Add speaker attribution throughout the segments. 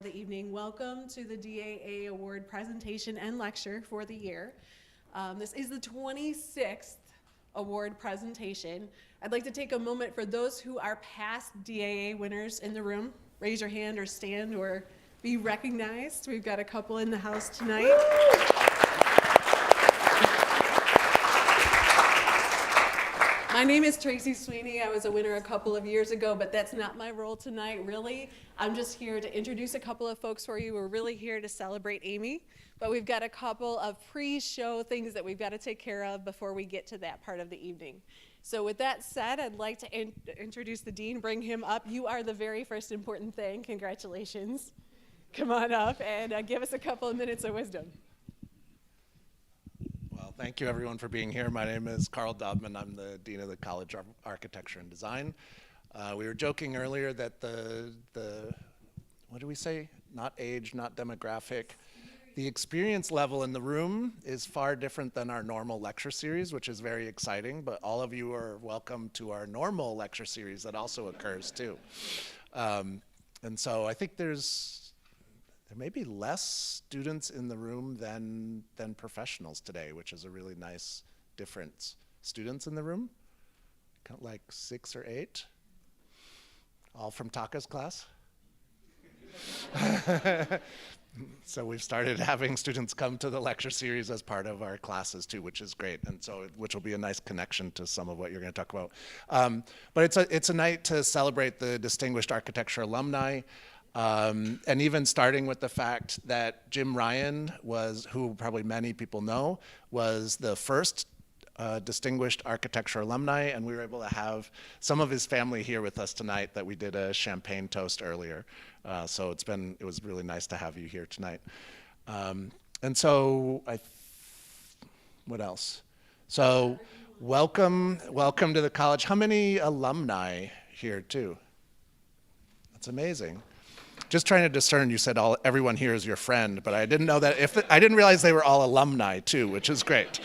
Speaker 1: The evening. Welcome to the DAA Award presentation and lecture for the year. This is the 26th award presentation. I'd like to take a moment for those who are past DAA winners in the room. Raise your hand or stand or be recognized. We've got a couple in the house tonight. My name is Tracy Sweeney. I was a winner a couple of years ago, but that's not my role tonight, really. I'm just here to introduce a couple of folks for you. We're really here to celebrate Amy, but we've got a couple of pre-show things that we've got to take care of before we get to that part of the evening. So with that said, I'd like to introduce the dean, bring him up. You are the very first important thing. Congratulations. Come on up and give us a couple of minutes of wisdom.
Speaker 2: Thank you everyone for being here. My name is Carl Dobman. I'm the Dean of the College of Architecture and Design. We were joking earlier that the what do we say? Not age, not demographic. The experience level in the room is far different than our normal lecture series, which is very exciting, but all of you are welcome to our normal lecture series that also occurs too. And so I think there may be less students in the room than professionals today, which is a really nice difference. Students in the room, count like 6 or 8, all from Taka's class. So we've started having students come to the lecture series as part of our classes too, which is great, and so which will be a nice connection to some of what you're going to talk about. But it's a night to celebrate the distinguished architecture alumni. And even starting with the fact that Jim Ryan was, who probably many people know, was the first distinguished architecture alumni, and we were able to have some of his family here with us tonight that we did a champagne toast earlier. So it was really nice to have you here tonight. And so what else? So welcome to the college. How many alumni here too? That's amazing. Just trying to discern, you said everyone here is your friend, but I didn't know that I didn't realize they were all alumni too, which is great.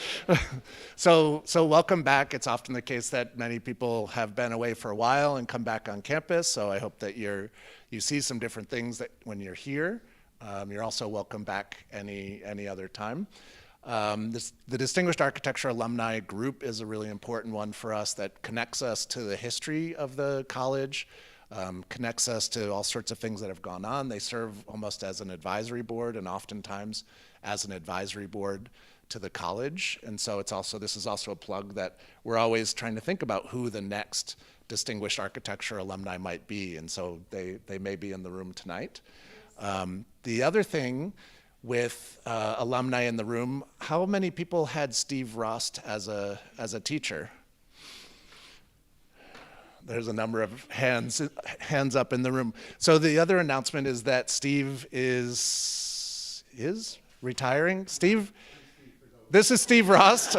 Speaker 2: So welcome back. It's often the case that many people have been away for a while and come back on campus. So I hope that you see some different things that when you're here. You're also welcome back any other time. The Distinguished Architecture Alumni Group is a really important one for us that connects us to the history of the college. Connects us to all sorts of things that have gone on. They serve almost as an advisory board and oftentimes as an advisory board to the college. And so this is also a plug that we're always trying to think about who the next distinguished architecture alumni might be. And so they may be in the room tonight. The other thing with alumni in the room, how many people had Steve Rost as a teacher? There's a number of hands up in the room. So the other announcement is that Steve is retiring. Steve, this is Steve Rost.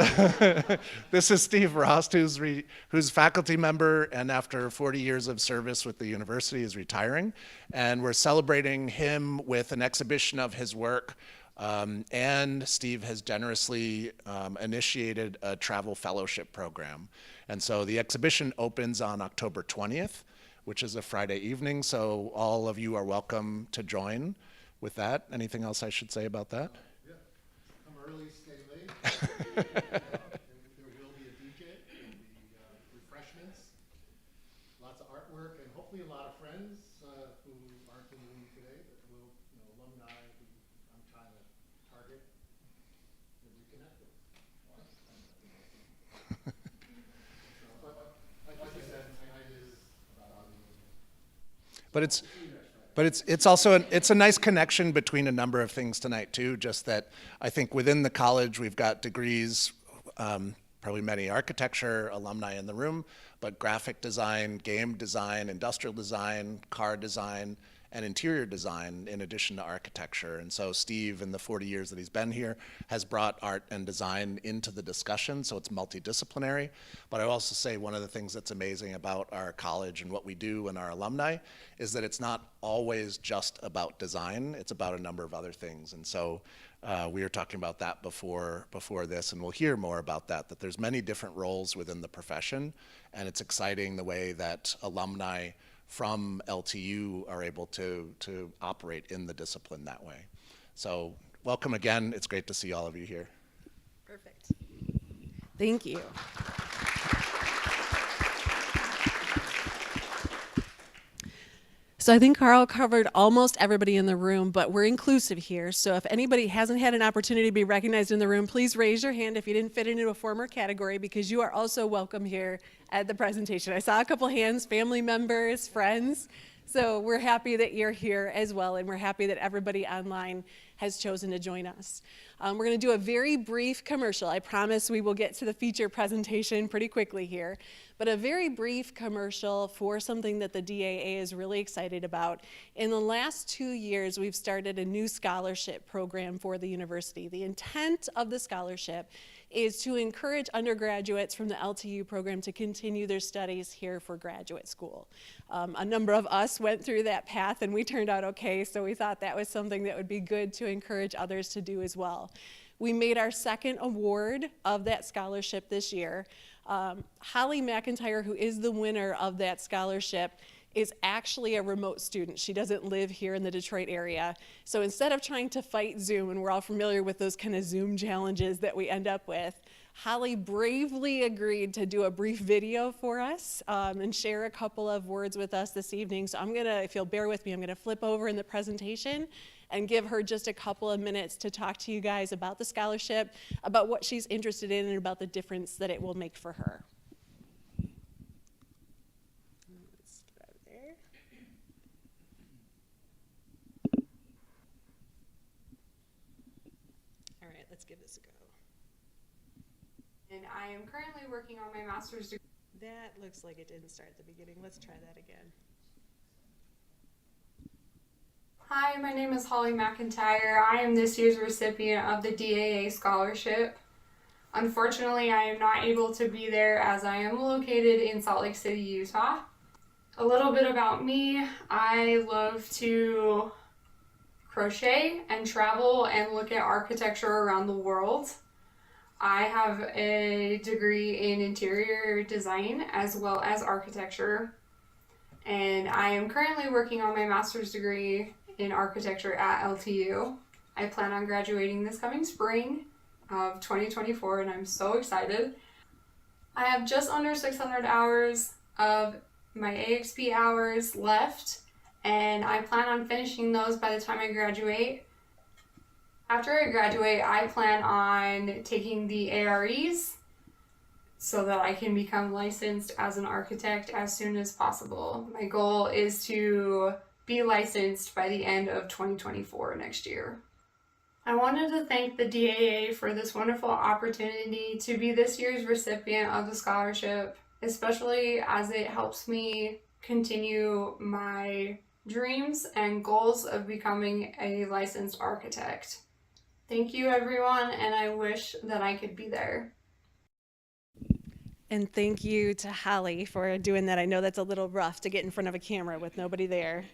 Speaker 2: This is Steve Rost, who's faculty member and after 40 years of service with the university is retiring. And we're celebrating him with an exhibition of his work. And Steve has generously initiated a travel fellowship program. And so the exhibition opens on October 20th, which is a Friday evening. So all of you are welcome to join with that. Anything else I should say about that?
Speaker 3: Yeah, come early, stay late. There will be a DJ, there will be refreshments, lots of artwork, and hopefully a lot of friends who aren't in the room today, but will, alumni who I'm trying to target and reconnect with.
Speaker 2: But it's also it's a nice connection between a number of things tonight too. Just that I think within the college we've got degrees, probably many architecture alumni in the room, but graphic design, game design, industrial design, car design, and interior design in addition to architecture. And so Steve, in the 40 years that he's been here, has brought art and design into the discussion, so it's multidisciplinary. But I also say one of the things that's amazing about our college and what we do and our alumni is that it's not always just about design, it's about a number of other things. And so we were talking about that before this, and we'll hear more about that there's many different roles within the profession, and it's exciting the way that alumni from LTU are able to operate in the discipline that way. So welcome again. It's great to see all of you here.
Speaker 1: Perfect. Thank you. So I think Carl covered almost everybody in the room, but we're inclusive here. So if anybody hasn't had an opportunity to be recognized in the room, please raise your hand if you didn't fit into a former category, because you are also welcome here at the presentation. I saw a couple hands, family members, friends. So we're happy that you're here as well, and we're happy that everybody online has chosen to join us. We're going to do a very brief commercial. I promise we will get to the feature presentation pretty quickly here, but a very brief commercial for something that the DAA is really excited about. In the last 2 years, we've started a new scholarship program for the university. The intent of the scholarship is to encourage undergraduates from the LTU program to continue their studies here for graduate school. A number of us went through that path and we turned out okay, so we thought that was something that would be good to encourage others to do as well. We made our second award of that scholarship this year. Holly McIntyre, who is the winner of that scholarship, is actually a remote student. She doesn't live here in the Detroit area. So instead of trying to fight Zoom, and we're all familiar with those kind of Zoom challenges that we end up with, Holly bravely agreed to do a brief video for us and share a couple of words with us this evening. So I'm gonna, if you'll bear with me, I'm gonna flip over in the presentation and give her just a couple of minutes to talk to you guys about the scholarship, about what she's interested in, and about the difference that it will make for her. Let's give this a go.
Speaker 4: And I am currently working on my master's degree.
Speaker 1: That looks like it didn't start at the beginning. Let's try that again.
Speaker 4: Hi, my name is Holly McIntyre. I am this year's recipient of the DAA scholarship. Unfortunately, I am not able to be there as I am located in Salt Lake City, Utah. A little bit about me. I love to crochet and travel and look at architecture around the world. I have a degree in interior design as well as architecture, and I am currently working on my master's degree in architecture at LTU. I plan on graduating this coming spring of 2024, and I'm so excited. I have just under 600 hours of my AXP hours left, and I plan on finishing those by the time I graduate. After I graduate, I plan on taking the AREs so that I can become licensed as an architect as soon as possible. My goal is to be licensed by the end of 2024 next year. I wanted to thank the DAA for this wonderful opportunity to be this year's recipient of the scholarship, especially as it helps me continue my dreams and goals of becoming a licensed architect. Thank you, everyone, and I wish that I could be there.
Speaker 1: And thank you to Holly for doing that. I know that's a little rough to get in front of a camera with nobody there.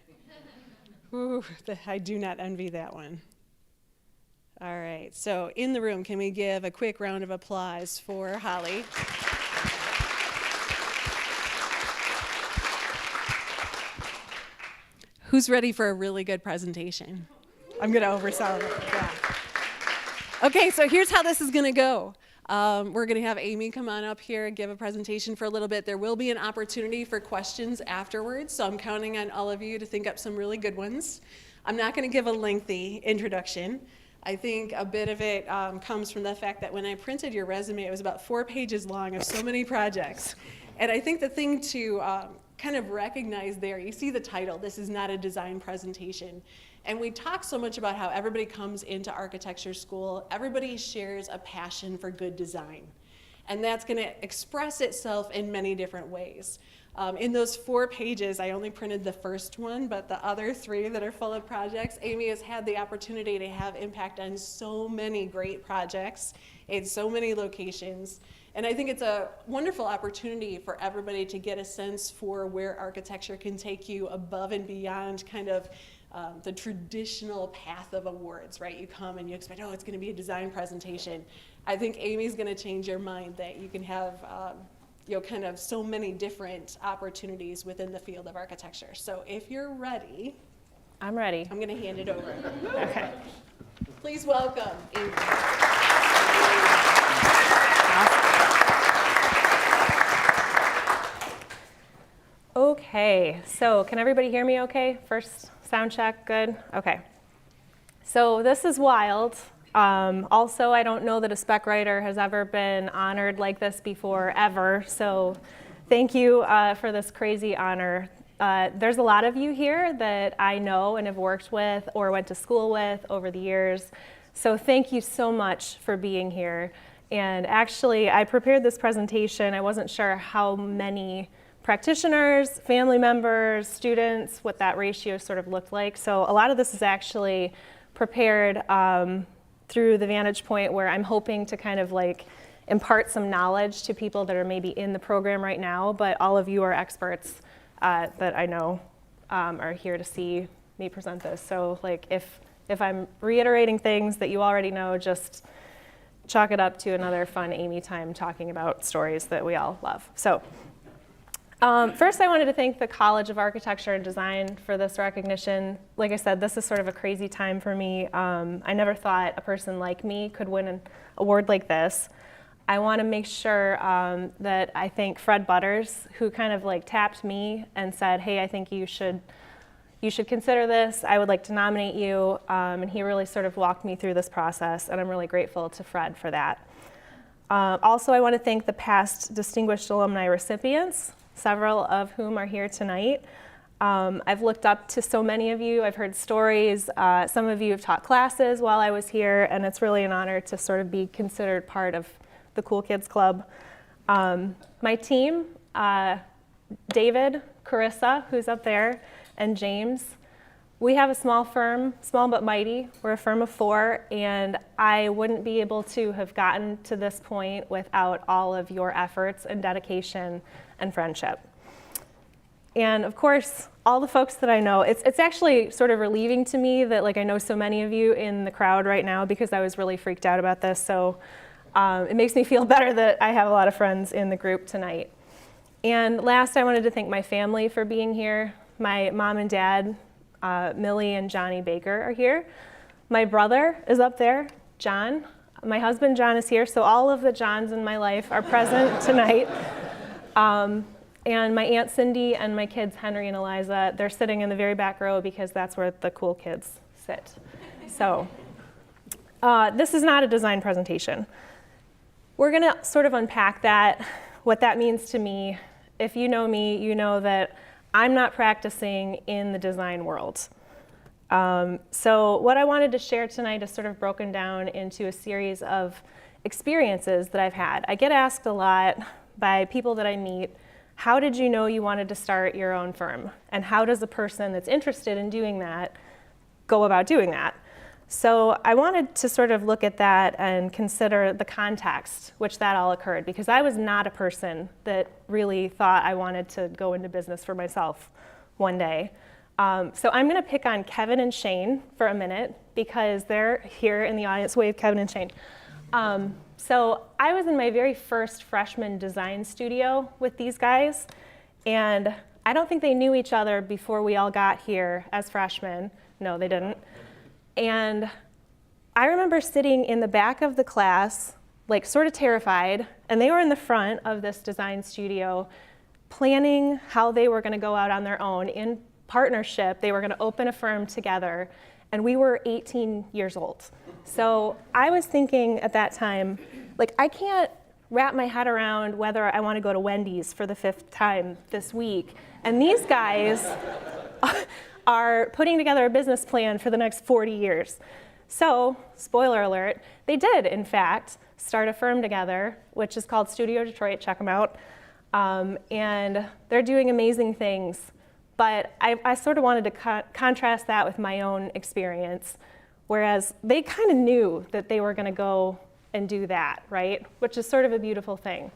Speaker 1: Ooh, I do not envy that one. All right, so in the room, can we give a quick round of applause for Holly? Who's ready for a really good presentation? I'm gonna oversell it. Yeah. Okay, so here's how this is gonna go. We're gonna have Amy come on up here and give a presentation for a little bit. There will be an opportunity for questions afterwards, so I'm counting on all of you to think up some really good ones. I'm not gonna give a lengthy introduction. I think a bit of it comes from the fact that when I printed your resume, it was about 4 pages long of so many projects. And I think the thing to kind of recognize there, you see the title, this is not a design presentation. And we talk so much about how everybody comes into architecture school, everybody shares a passion for good design. And that's gonna express itself in many different ways. In those 4 pages, I only printed the first one, but the other 3 that are full of projects, Amy has had the opportunity to have impact on so many great projects in so many locations. And I think it's a wonderful opportunity for everybody to get a sense for where architecture can take you above and beyond kind of the traditional path of awards, right? You come and you expect, oh, it's gonna be a design presentation. I think Amy's gonna change your mind that you can have kind of so many different opportunities within the field of architecture. So if you're ready,
Speaker 5: I'm ready.
Speaker 1: I'm going to hand it over.
Speaker 5: Okay.
Speaker 1: Please welcome Amy.
Speaker 5: Okay, so can everybody hear me okay? First sound check, good? Okay. So this is wild. Also, I don't know that a spec writer has ever been honored like this before, ever. So thank you for this crazy honor. There's a lot of you here that I know and have worked with or went to school with over the years. So thank you so much for being here. And actually, I prepared this presentation. I wasn't sure how many practitioners, family members, students, what that ratio sort of looked like. So a lot of this is actually prepared through the vantage point where I'm hoping to kind of like impart some knowledge to people that are maybe in the program right now, but all of you are experts that I know are here to see me present this. So like if I'm reiterating things that you already know, just chalk it up to another fun Amy time talking about stories that we all love. So first, I wanted to thank the College of Architecture and Design for this recognition. Like I said, this is sort of a crazy time for me. I never thought a person like me could win an award like this. I want to make sure that I thank Fred Butters, who kind of like tapped me and said, hey, I think you should consider this. I would like to nominate you. And he really sort of walked me through this process, and I'm really grateful to Fred for that. Also, I want to thank the past distinguished alumni recipients, several of whom are here tonight. I've looked up to so many of you. I've heard stories. Some of you have taught classes while I was here, and it's really an honor to sort of be considered part of the Cool Kids Club. My team, David, Carissa, who's up there, and James. We have a small firm, small but mighty. We're a firm of 4, and I wouldn't be able to have gotten to this point without all of your efforts and dedication and friendship. And of course, all the folks that I know, it's actually sort of relieving to me that like I know so many of you in the crowd right now because I was really freaked out about this. So it makes me feel better that I have a lot of friends in the group tonight. And last, I wanted to thank my family for being here. My mom and dad, Millie and Johnny Baker, are here. My brother is up there, John. My husband, John, is here. So all of the Johns in my life are present tonight. And my Aunt Cindy and my kids, Henry and Eliza, they're sitting in the very back row because that's where the cool kids sit. So this is not a design presentation. We're going to sort of unpack that, what that means to me. If you know me, you know that I'm not practicing in the design world. So what I wanted to share tonight is sort of broken down into a series of experiences that I've had. I get asked a lot by people that I meet, how did you know you wanted to start your own firm? And how does a person that's interested in doing that go about doing that? So I wanted to sort of look at that and consider the context which that all occurred, because I was not a person that really thought I wanted to go into business for myself one day. So I'm going to pick on Kevin and Shane for a minute because they're here in the audience. Wave, Kevin and Shane. So I was in my very first freshman design studio with these guys, and I don't think they knew each other before we all got here as freshmen. No, they didn't. And I remember sitting in the back of the class, like sort of terrified, and they were in the front of this design studio planning how they were going to go out on their own in partnership. They were going to open a firm together, and we were 18 years old. So I was thinking at that time, like, I can't wrap my head around whether I want to go to Wendy's for the 5th time this week. And these guys are putting together a business plan for the next 40 years. So, spoiler alert, they did, in fact, start a firm together, which is called Studio Detroit. Check them out. And they're doing amazing things. But I sort of wanted to contrast that with my own experience, whereas they kind of knew that they were going to go and do that, right? Which is sort of a beautiful thing.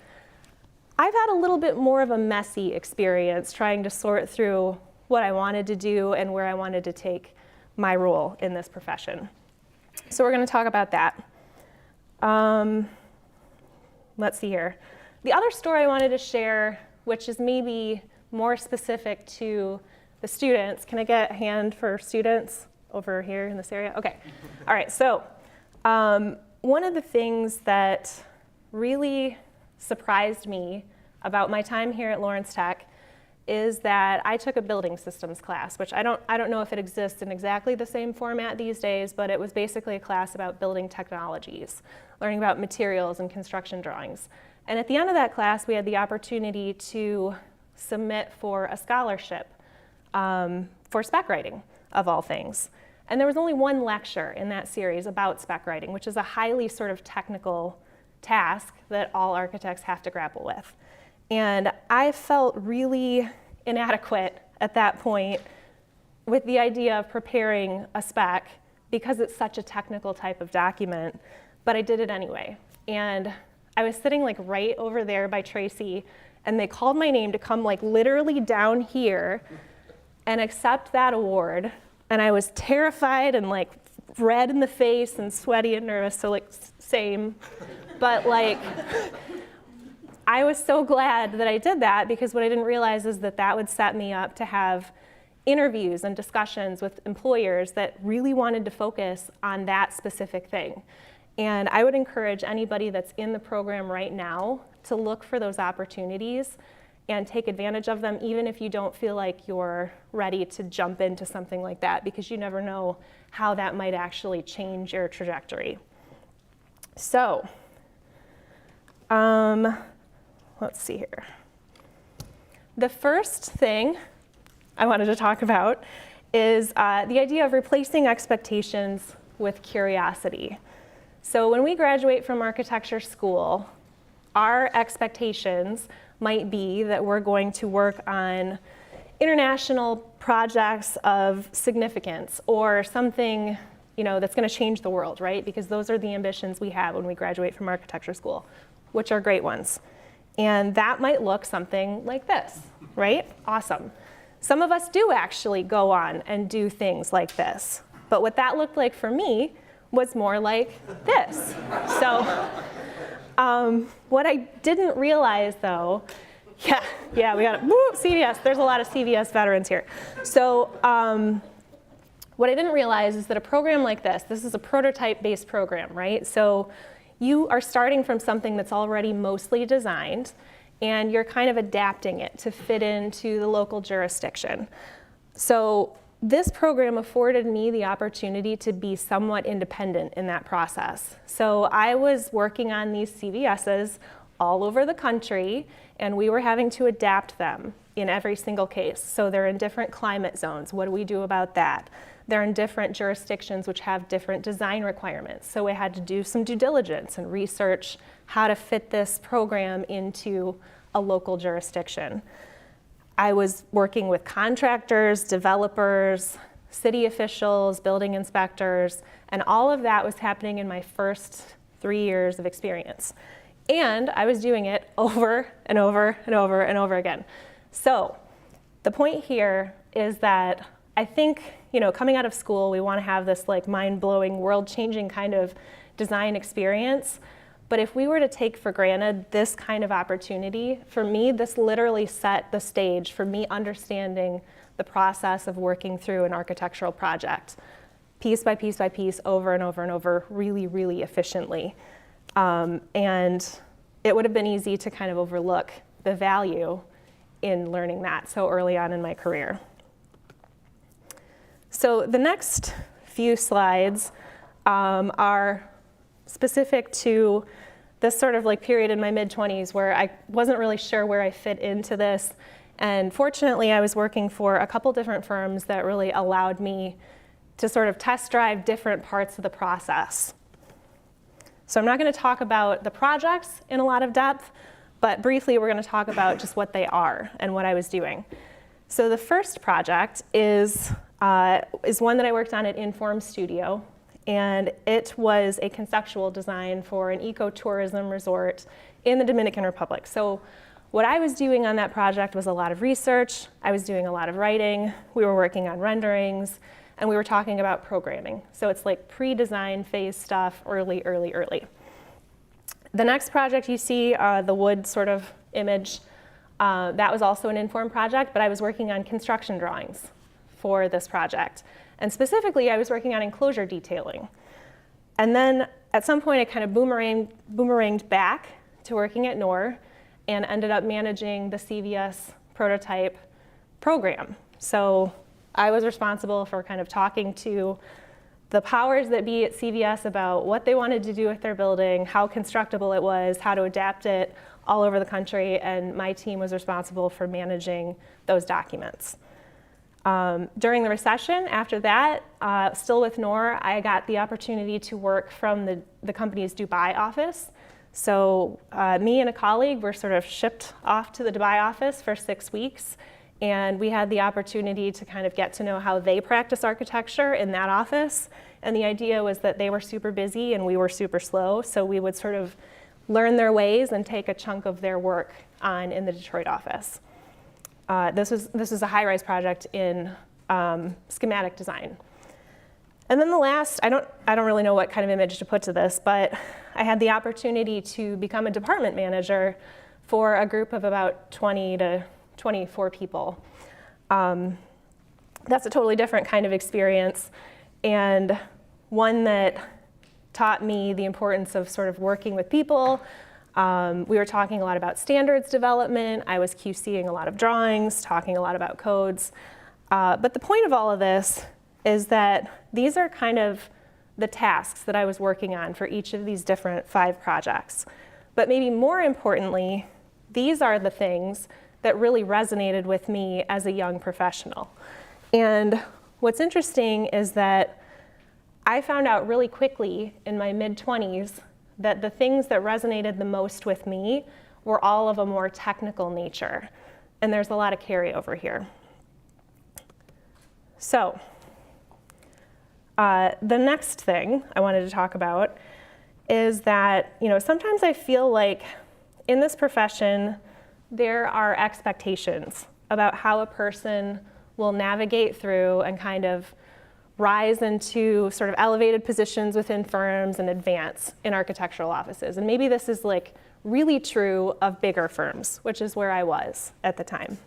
Speaker 5: I've had a little bit more of a messy experience trying to sort through what I wanted to do and where I wanted to take my role in this profession. So we're going to talk about that. Let's see here. The other story I wanted to share, which is maybe more specific to the students. Can I get a hand for students over here in this area? Okay. All right. So one of the things that really surprised me about my time here at Lawrence Tech is that I took a building systems class, which I don't know if it exists in exactly the same format these days, but it was basically a class about building technologies, learning about materials and construction drawings. And at the end of that class, we had the opportunity to submit for a scholarship for spec writing, of all things. And there was only one lecture in that series about spec writing, which is a highly sort of technical task that all architects have to grapple with. And I felt really inadequate at that point with the idea of preparing a spec because it's such a technical type of document, but I did it anyway. And I was sitting like right over there by Tracy, and they called my name to come like literally down here and accept that award. And I was terrified and like red in the face and sweaty and nervous, so like same. But like, I was so glad that I did that, because what I didn't realize is that that would set me up to have interviews and discussions with employers that really wanted to focus on that specific thing. And I would encourage anybody that's in the program right now to look for those opportunities and take advantage of them, even if you don't feel like you're ready to jump into something like that, because you never know how that might actually change your trajectory. So, let's see here. The first thing I wanted to talk about is the idea of replacing expectations with curiosity. So when we graduate from architecture school, our expectations might be that we're going to work on international projects of significance or something, you know, that's going to change the world, right? Because those are the ambitions we have when we graduate from architecture school, which are great ones. And that might look something like this, right? Awesome. Some of us do actually go on and do things like this. But what that looked like for me was more like this. So what I didn't realize though, yeah, we got it. Woo, CVS, there's a lot of CVS veterans here. So what I didn't realize is that a program like this is a prototype-based program, right? So you are starting from something that's already mostly designed, and you're kind of adapting it to fit into the local jurisdiction. So this program afforded me the opportunity to be somewhat independent in that process. So I was working on these CVSs all over the country, and we were having to adapt them in every single case. So they're in different climate zones. What do we do about that? They're in different jurisdictions which have different design requirements. So we had to do some due diligence and research how to fit this program into a local jurisdiction. I was working with contractors, developers, city officials, building inspectors, and all of that was happening in my first 3 years of experience. And I was doing it over and over and over and over again. So the point here is that I think, you know, coming out of school, we want to have this like mind-blowing, world-changing kind of design experience. But if we were to take for granted this kind of opportunity, for me, this literally set the stage for me understanding the process of working through an architectural project, piece by piece by piece, over and over and over, really, really efficiently. And it would have been easy to kind of overlook the value in learning that so early on in my career. So the next few slides are specific to this sort of like period in my mid-20s where I wasn't really sure where I fit into this. And fortunately, I was working for a couple different firms that really allowed me to sort of test drive different parts of the process. So I'm not going to talk about the projects in a lot of depth, but briefly we're going to talk about just what they are and what I was doing. So the first project is one that I worked on at Inform Studio, and it was a conceptual design for an ecotourism resort in the Dominican Republic. So what I was doing on that project was a lot of research, I was doing a lot of writing, we were working on renderings, and we were talking about programming. So it's like pre-design phase stuff, early. The next project you see, the wood sort of image, that was also an informed project, but I was working on construction drawings for this project. And specifically, I was working on enclosure detailing. And then at some point, I kind of boomeranged back to working at NOR and ended up managing the CVS prototype program. So I was responsible for kind of talking to the powers that be at CVS about what they wanted to do with their building, how constructible it was, how to adapt it all over the country, and my team was responsible for managing those documents. During the recession, after that, still with NOR, I got the opportunity to work from the company's Dubai office. So me and a colleague were sort of shipped off to the Dubai office for 6 weeks, and we had the opportunity to kind of get to know how they practice architecture in that office. And the idea was that they were super busy and we were super slow, so we would sort of learn their ways and take a chunk of their work on in the Detroit office. This is a high-rise project in schematic design. And then the last, I don't really know what kind of image to put to this, but I had the opportunity to become a department manager for a group of about 20 to 24 people. That's a totally different kind of experience, and one that taught me the importance of sort of working with people. We were talking a lot about standards development. I was QCing a lot of drawings, talking a lot about codes. But the point of all of this is that these are kind of the tasks that I was working on for each of these different 5 projects. But maybe more importantly, these are the things that really resonated with me as a young professional. And what's interesting is that I found out really quickly in my mid-20s that the things that resonated the most with me were all of a more technical nature. And there's a lot of carryover here. So the next thing I wanted to talk about is that, sometimes I feel like in this profession, there are expectations about how a person will navigate through and kind of rise into sort of elevated positions within firms and advance in architectural offices. And maybe this is like really true of bigger firms, which is where I was at the time.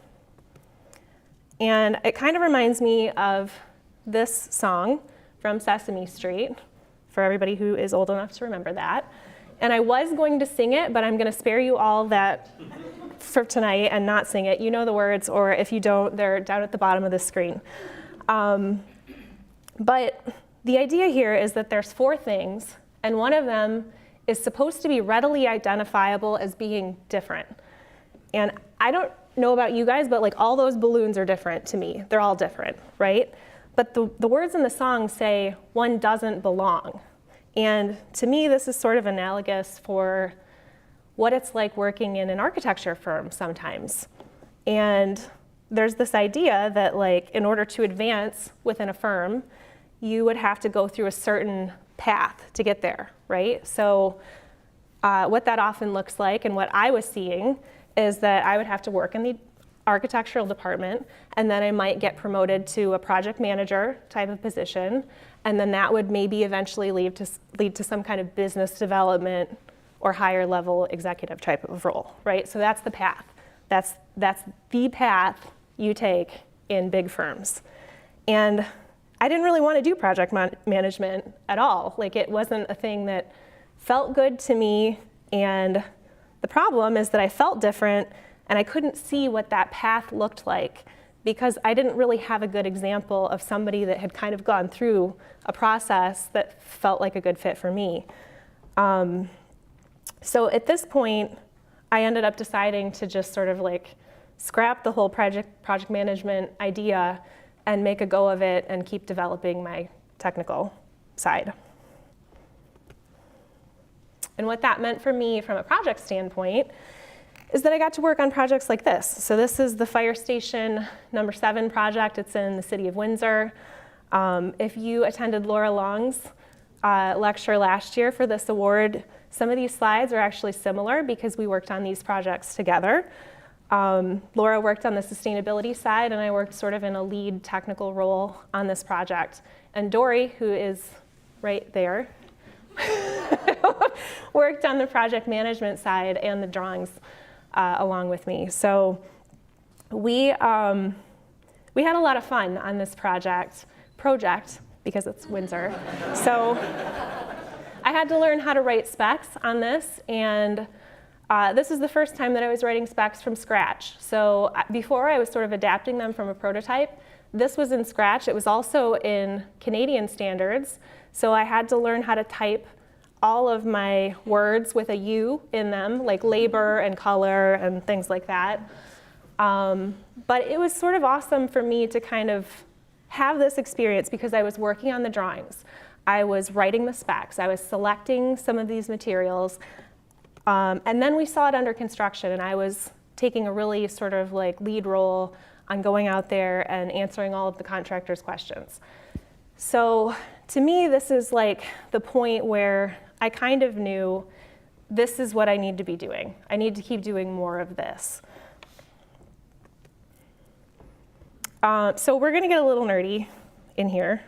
Speaker 5: And it kind of reminds me of this song from Sesame Street, for everybody who is old enough to remember that. And I was going to sing it, but I'm going to spare you all that for tonight and not sing it. You know the words, or if you don't, they're down at the bottom of the screen. But the idea here is that there's 4 things, and one of them is supposed to be readily identifiable as being different. And I don't know about you guys, but like all those balloons are different to me. They're all different, right? But the words in the song say, one doesn't belong. And to me, this is sort of analogous for what it's like working in an architecture firm sometimes. And there's this idea that like in order to advance within a firm, you would have to go through a certain path to get there, right? So what that often looks like and what I was seeing is that I would have to work in the architectural department, and then I might get promoted to a project manager type of position, and then that would maybe eventually lead to some kind of business development or higher level executive type of role, right? So that's the path. That's the path you take in big firms. And I didn't really want to do project management at all. Like it wasn't a thing that felt good to me, and the problem is that I felt different and I couldn't see what that path looked like because I didn't really have a good example of somebody that had kind of gone through a process that felt like a good fit for me. So at this point, I ended up deciding to just sort of like scrap the whole project management idea and make a go of it and keep developing my technical side. And what that meant for me from a project standpoint is that I got to work on projects like this. So this is the Fire Station number 7 project. It's in the city of Windsor. If you attended Laura Long's lecture last year for this award, some of these slides are actually similar because we worked on these projects together. Laura worked on the sustainability side, and I worked sort of in a lead technical role on this project. And Dory, who is right there, worked on the project management side and the drawings along with me. So we had a lot of fun on this project because it's Windsor. So I had to learn how to write specs on this, and this is the first time that I was writing specs from scratch. So before I was sort of adapting them from a prototype. This was in Scratch. It was also in Canadian standards. So I had to learn how to type all of my words with a U in them, like labor and color and things like that. But it was sort of awesome for me to kind of have this experience because I was working on the drawings. I was writing the specs. I was selecting some of these materials. And then we saw it under construction, and I was taking a really sort of like lead role on going out there and answering all of the contractors' questions. So to me, this is like the point where I kind of knew this is what I need to be doing. I need to keep doing more of this. So we're gonna get a little nerdy in here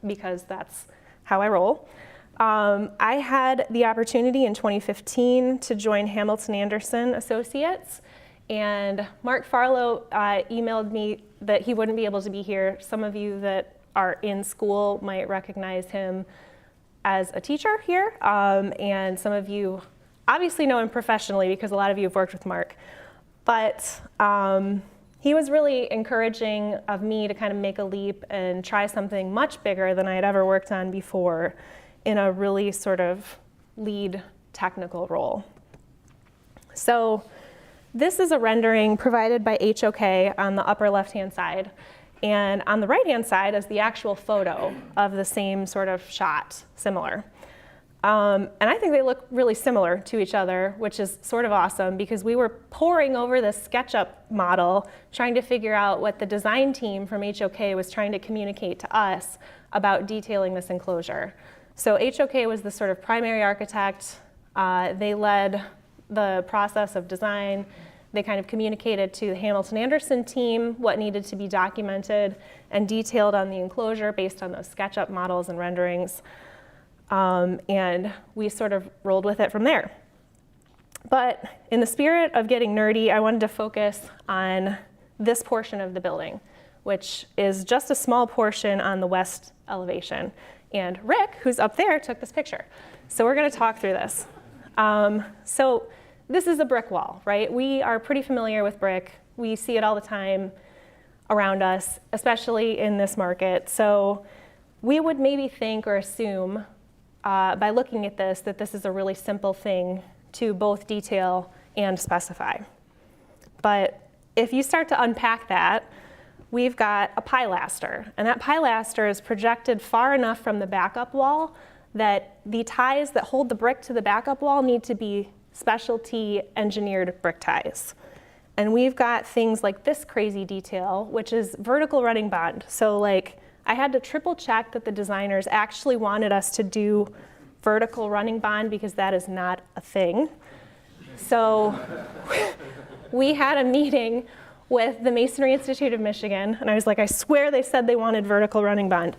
Speaker 5: because that's how I roll. I had the opportunity in 2015 to join Hamilton Anderson Associates, and Mark Farlow emailed me that he wouldn't be able to be here. Some of you that are in school might recognize him as a teacher here, and some of you obviously know him professionally because a lot of you have worked with Mark. But he was really encouraging of me to kind of make a leap and try something much bigger than I had ever worked on before in a really sort of lead technical role. So this is a rendering provided by HOK on the upper left-hand side. And on the right-hand side is the actual photo of the same sort of shot, similar. And I think they look really similar to each other, which is sort of awesome because we were poring over this SketchUp model, trying to figure out what the design team from HOK was trying to communicate to us about detailing this enclosure. So HOK was the sort of primary architect. They led the process of design. They kind of communicated to the Hamilton Anderson team what needed to be documented and detailed on the enclosure based on those SketchUp models and renderings. And we sort of rolled with it from there. But in the spirit of getting nerdy, I wanted to focus on this portion of the building, which is just a small portion on the west elevation. And Rick, who's up there, took this picture. So we're going to talk through this. So this is a brick wall, right? We are pretty familiar with brick. We see it all the time around us, especially in this market. So we would maybe think or assume by looking at this that this is a really simple thing to both detail and specify. But if you start to unpack that, we've got a pilaster, and that pilaster is projected far enough from the backup wall that the ties that hold the brick to the backup wall need to be specialty engineered brick ties. And we've got things like this crazy detail, which is vertical running bond. So like, I had to triple check that the designers actually wanted us to do vertical running bond because that is not a thing. So we had a meeting with the Masonry Institute of Michigan, and I was like, I swear they said they wanted vertical running bond.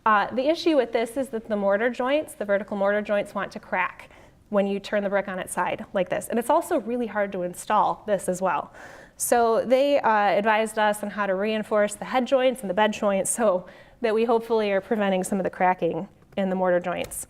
Speaker 5: The issue with this is that the mortar joints, the vertical mortar joints, want to crack when you turn the brick on its side like this. And it's also really hard to install this as well. So they advised us on how to reinforce the head joints and the bed joints so that we hopefully are preventing some of the cracking in the mortar joints.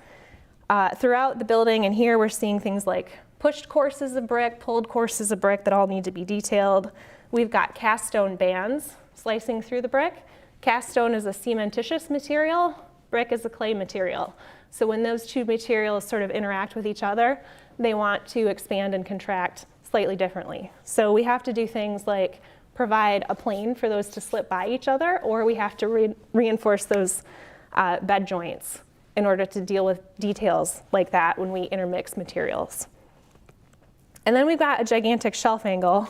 Speaker 5: Throughout the building, and here we're seeing things like pushed courses of brick, pulled courses of brick that all need to be detailed. We've got cast stone bands slicing through the brick. Cast stone is a cementitious material, brick is a clay material. So when those two materials sort of interact with each other, they want to expand and contract slightly differently. So we have to do things like provide a plane for those to slip by each other, or we have to reinforce those bed joints in order to deal with details like that when we intermix materials. And then we've got a gigantic shelf angle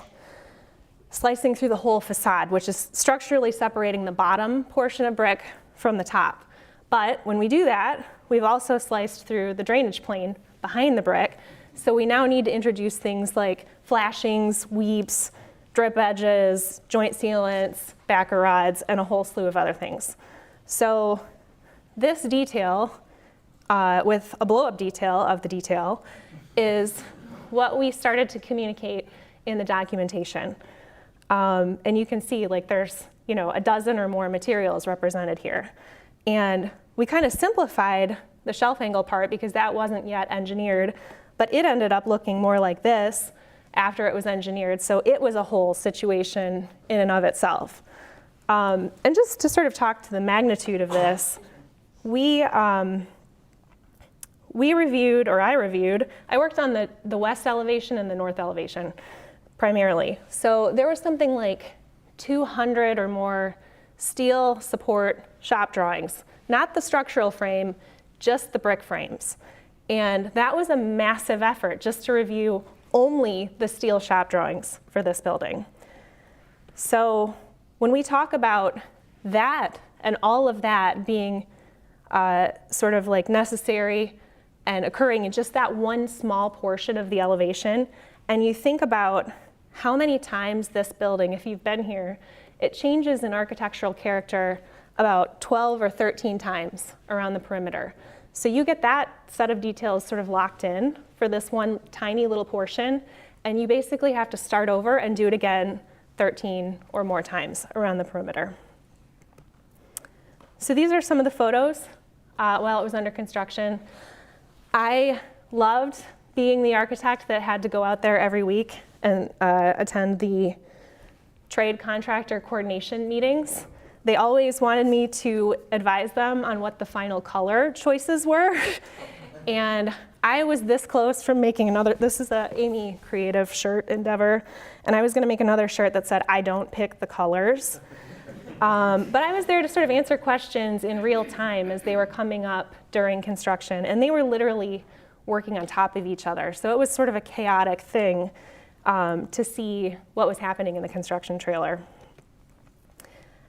Speaker 5: slicing through the whole facade, which is structurally separating the bottom portion of brick from the top. But when we do that, we've also sliced through the drainage plane behind the brick. So we now need to introduce things like flashings, weeps, drip edges, joint sealants, backer rods, and a whole slew of other things. So this detail with a blow-up detail of the detail is what we started to communicate in the documentation. And you can see like there's a dozen or more materials represented here. And we kind of simplified the shelf angle part because that wasn't yet engineered, but it ended up looking more like this after it was engineered. So it was a whole situation in and of itself. And just to sort of talk to the magnitude of this, I worked on the west elevation and the north elevation primarily. So there was something like 200 or more steel support shop drawings, not the structural frame, just the brick frames. And that was a massive effort just to review only the steel shop drawings for this building. So when we talk about that and all of that being sort of like necessary and occurring in just that one small portion of the elevation, and you think about how many times this building, if you've been here, it changes in architectural character about 12 or 13 times around the perimeter. So you get that set of details sort of locked in for this one tiny little portion, and you basically have to start over and do it again 13 or more times around the perimeter. So these are some of the photos while it was under construction. I loved being the architect that had to go out there every week and attend the trade contractor coordination meetings. They always wanted me to advise them on what the final color choices were. And I was this close from making another, this is a Amy creative shirt endeavor, and I was gonna make another shirt that said, I don't pick the colors. But I was there to sort of answer questions in real time as they were coming up during construction, and they were literally working on top of each other. So it was sort of a chaotic thing to see what was happening in the construction trailer.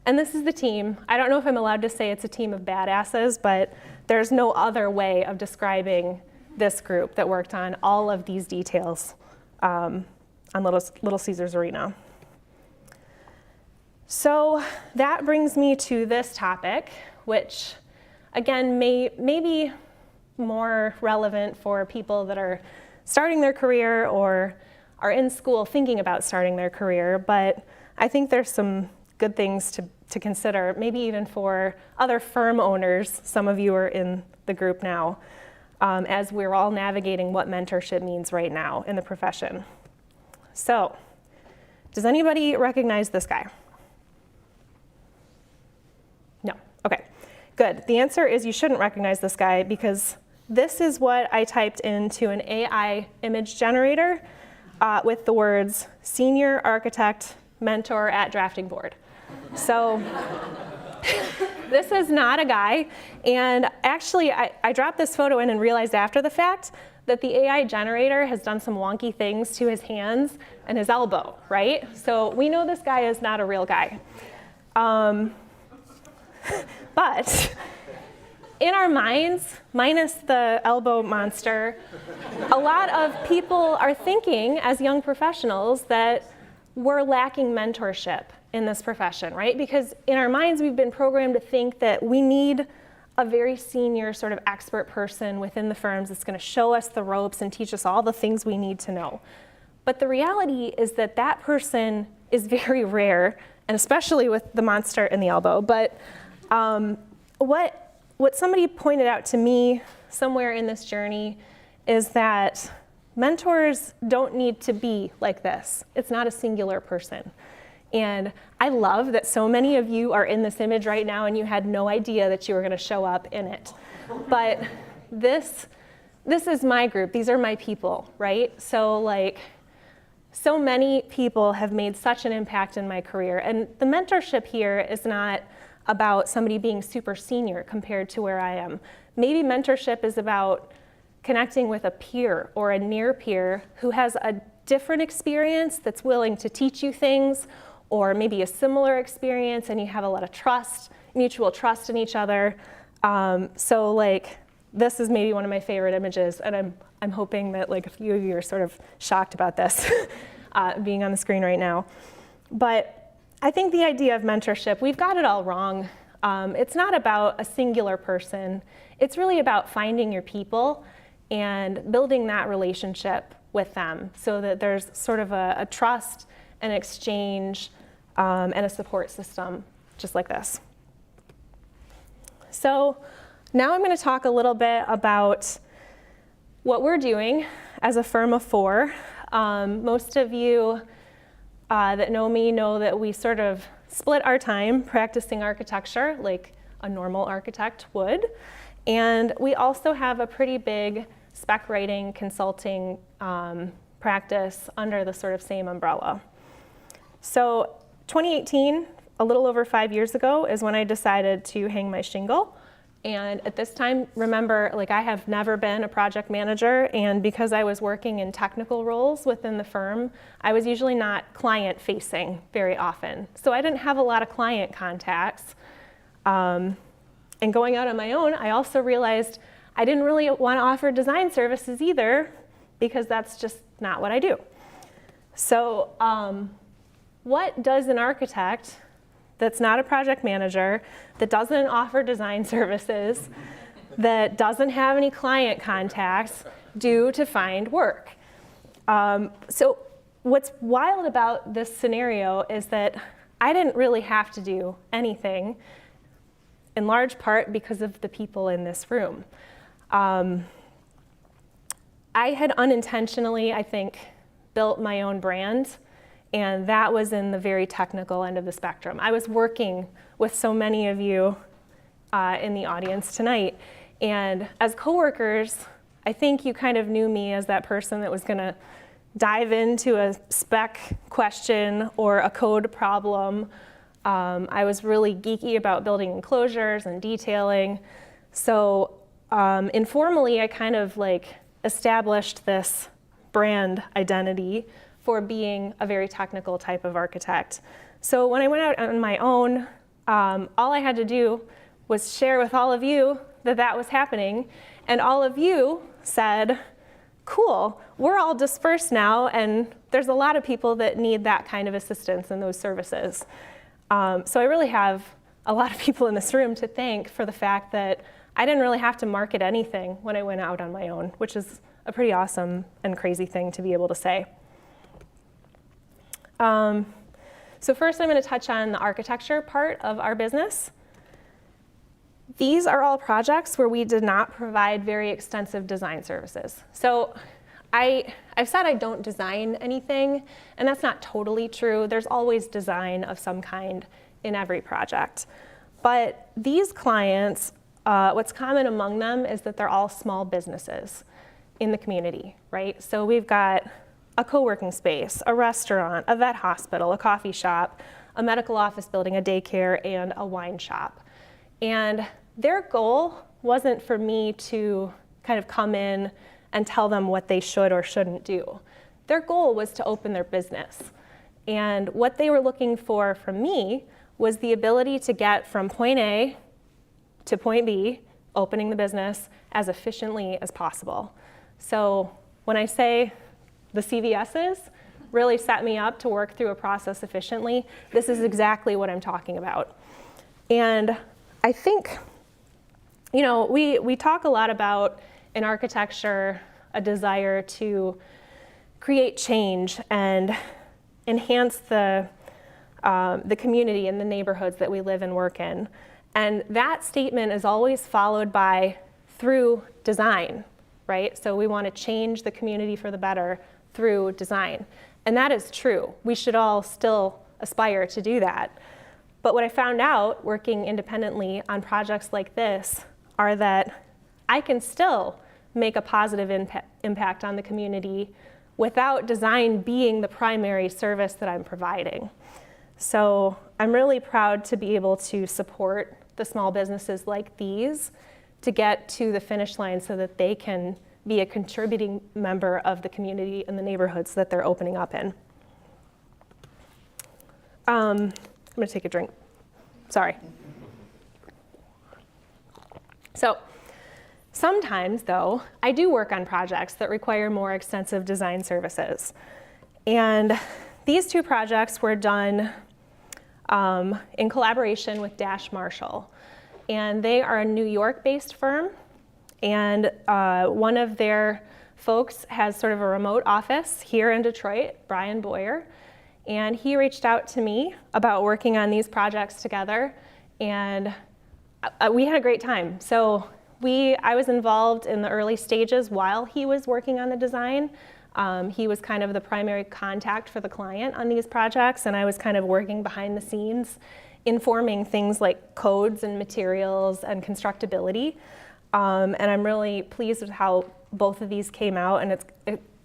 Speaker 5: And this is the team. I don't know if I'm allowed to say it's a team of badasses, but there's no other way of describing this group that worked on all of these details on Little Caesars Arena. So that brings me to this topic, which again may be more relevant for people that are starting their career or are in school thinking about starting their career, but I think there's some good things to consider, maybe even for other firm owners. Some of you are in the group now, as we're all navigating what mentorship means right now in the profession. So, does anybody recognize this guy? No, okay, good. The answer is you shouldn't recognize this guy because this is what I typed into an AI image generator with the words senior architect mentor at drafting board. So this is not a guy. And actually, I dropped this photo in and realized after the fact that the AI generator has done some wonky things to his hands and his elbow, right? So we know this guy is not a real guy. But in our minds, minus the elbow monster, a lot of people are thinking as young professionals that we're lacking mentorship in this profession, right? Because in our minds, we've been programmed to think that we need a very senior sort of expert person within the firms that's gonna show us the ropes and teach us all the things we need to know. But the reality is that that person is very rare, and especially with the monster in the elbow. But what somebody pointed out to me somewhere in this journey is that mentors don't need to be like this. It's not a singular person. And I love that so many of you are in this image right now and you had no idea that you were gonna show up in it. But this is my group, these are my people, right? So like, so many people have made such an impact in my career. And the mentorship here is not about somebody being super senior compared to where I am. Maybe mentorship is about connecting with a peer or a near peer who has a different experience that's willing to teach you things, or maybe a similar experience and you have a lot of trust, mutual trust in each other. So like, this is maybe one of my favorite images, and I'm hoping that like a few of you are sort of shocked about this being on the screen right now. But I think the idea of mentorship, we've got it all wrong It's not about a singular person. It's really about finding your people and building that relationship with them so that there's sort of a trust, an exchange, and a support system, just like this. So now I'm going to talk a little bit about what we're doing as a firm of four. Most of you that know me know that we sort of split our time practicing architecture like a normal architect would. And we also have a pretty big spec writing consulting practice under the sort of same umbrella. So 2018, a little over 5 years ago, is when I decided to hang my shingle. And at this time, remember, like, I have never been a project manager, and because I was working in technical roles within the firm, I was usually not client-facing very often. So I didn't have a lot of client contacts. And going out on my own, I also realized I didn't really want to offer design services either, because that's just not what I do. So what does an architect that's not a project manager, that doesn't offer design services, that doesn't have any client contacts, do to find work? So what's wild about this scenario is that I didn't really have to do anything, in large part because of the people in this room. I had unintentionally, I think, built my own brand, and that was in the very technical end of the spectrum. I was working with so many of you in the audience tonight, and as coworkers, I think you kind of knew me as that person that was gonna dive into a spec question or a code problem. I was really geeky about building enclosures and detailing. So informally, I kind of like established this brand identity for being a very technical type of architect. So when I went out on my own, all I had to do was share with all of you that that was happening, and all of you said, cool, we're all dispersed now, and there's a lot of people that need that kind of assistance and those services. So I really have a lot of people in this room to thank for the fact that I didn't really have to market anything when I went out on my own, which is a pretty awesome and crazy thing to be able to say. So first I'm going to touch on the architecture part of our business. These are all projects where we did not provide very extensive design services. So I've said I don't design anything, and that's not totally true. There's always design of some kind in every project. But these clients, what's common among them is that they're all small businesses in the community, right? So we've got a co-working space, a restaurant, a vet hospital, a coffee shop, a medical office building, a daycare, and a wine shop. And their goal wasn't for me to kind of come in and tell them what they should or shouldn't do. Their goal was to open their business. And what they were looking for from me was the ability to get from point A to point B, opening the business, as efficiently as possible. So when I say the CVSs really set me up to work through a process efficiently, this is exactly what I'm talking about. And I think, you know, we talk a lot about in architecture a desire to create change and enhance the community and the neighborhoods that we live and work in. And that statement is always followed by through design, right? So we want to change the community for the better through design. And that is true. We should all still aspire to do that. But what I found out working independently on projects like this are that I can still make a positive impact on the community without design being the primary service that I'm providing. So I'm really proud to be able to support the small businesses like these to get to the finish line so that they can be a contributing member of the community and the neighborhoods that they're opening up in. I'm gonna take a drink. Sorry. So sometimes, though, I do work on projects that require more extensive design services. And these two projects were done in collaboration with Dash Marshall. and they are a New York-based firm, and one of their folks has sort of a remote office here in Detroit, Brian Boyer, and he reached out to me about working on these projects together, and we had a great time. So I was involved in the early stages while he was working on the design. He was kind of the primary contact for the client on these projects, and I was kind of working behind the scenes, informing things like codes and materials and constructability. And I'm really pleased with how both of these came out, and it's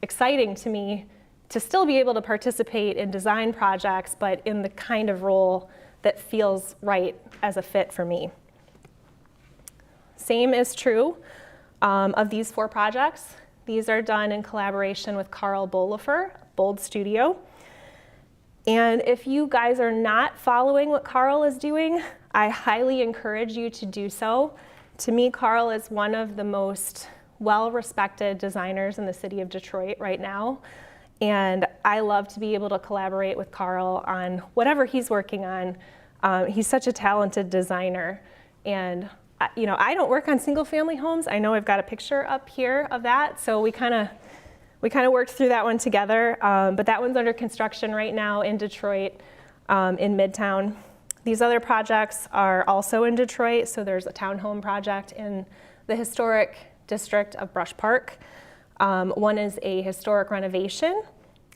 Speaker 5: exciting to me to still be able to participate in design projects, but in the kind of role that feels right as a fit for me. Same is true of these 4 projects. These are done in collaboration with Carl Bolifer, Bold Studio. And if you guys are not following what Carl is doing, I highly encourage you to do so. To me, Carl is one of the most well-respected designers in the city of Detroit right now. And I love to be able to collaborate with Carl on whatever he's working on. He's such a talented designer. And I don't work on single-family homes. I know I've got a picture up here of that, so we kind of worked through that one together. But that one's under construction right now in Detroit, in Midtown. These other projects are also in Detroit. So there's a townhome project in the historic district of Brush Park. One is a historic renovation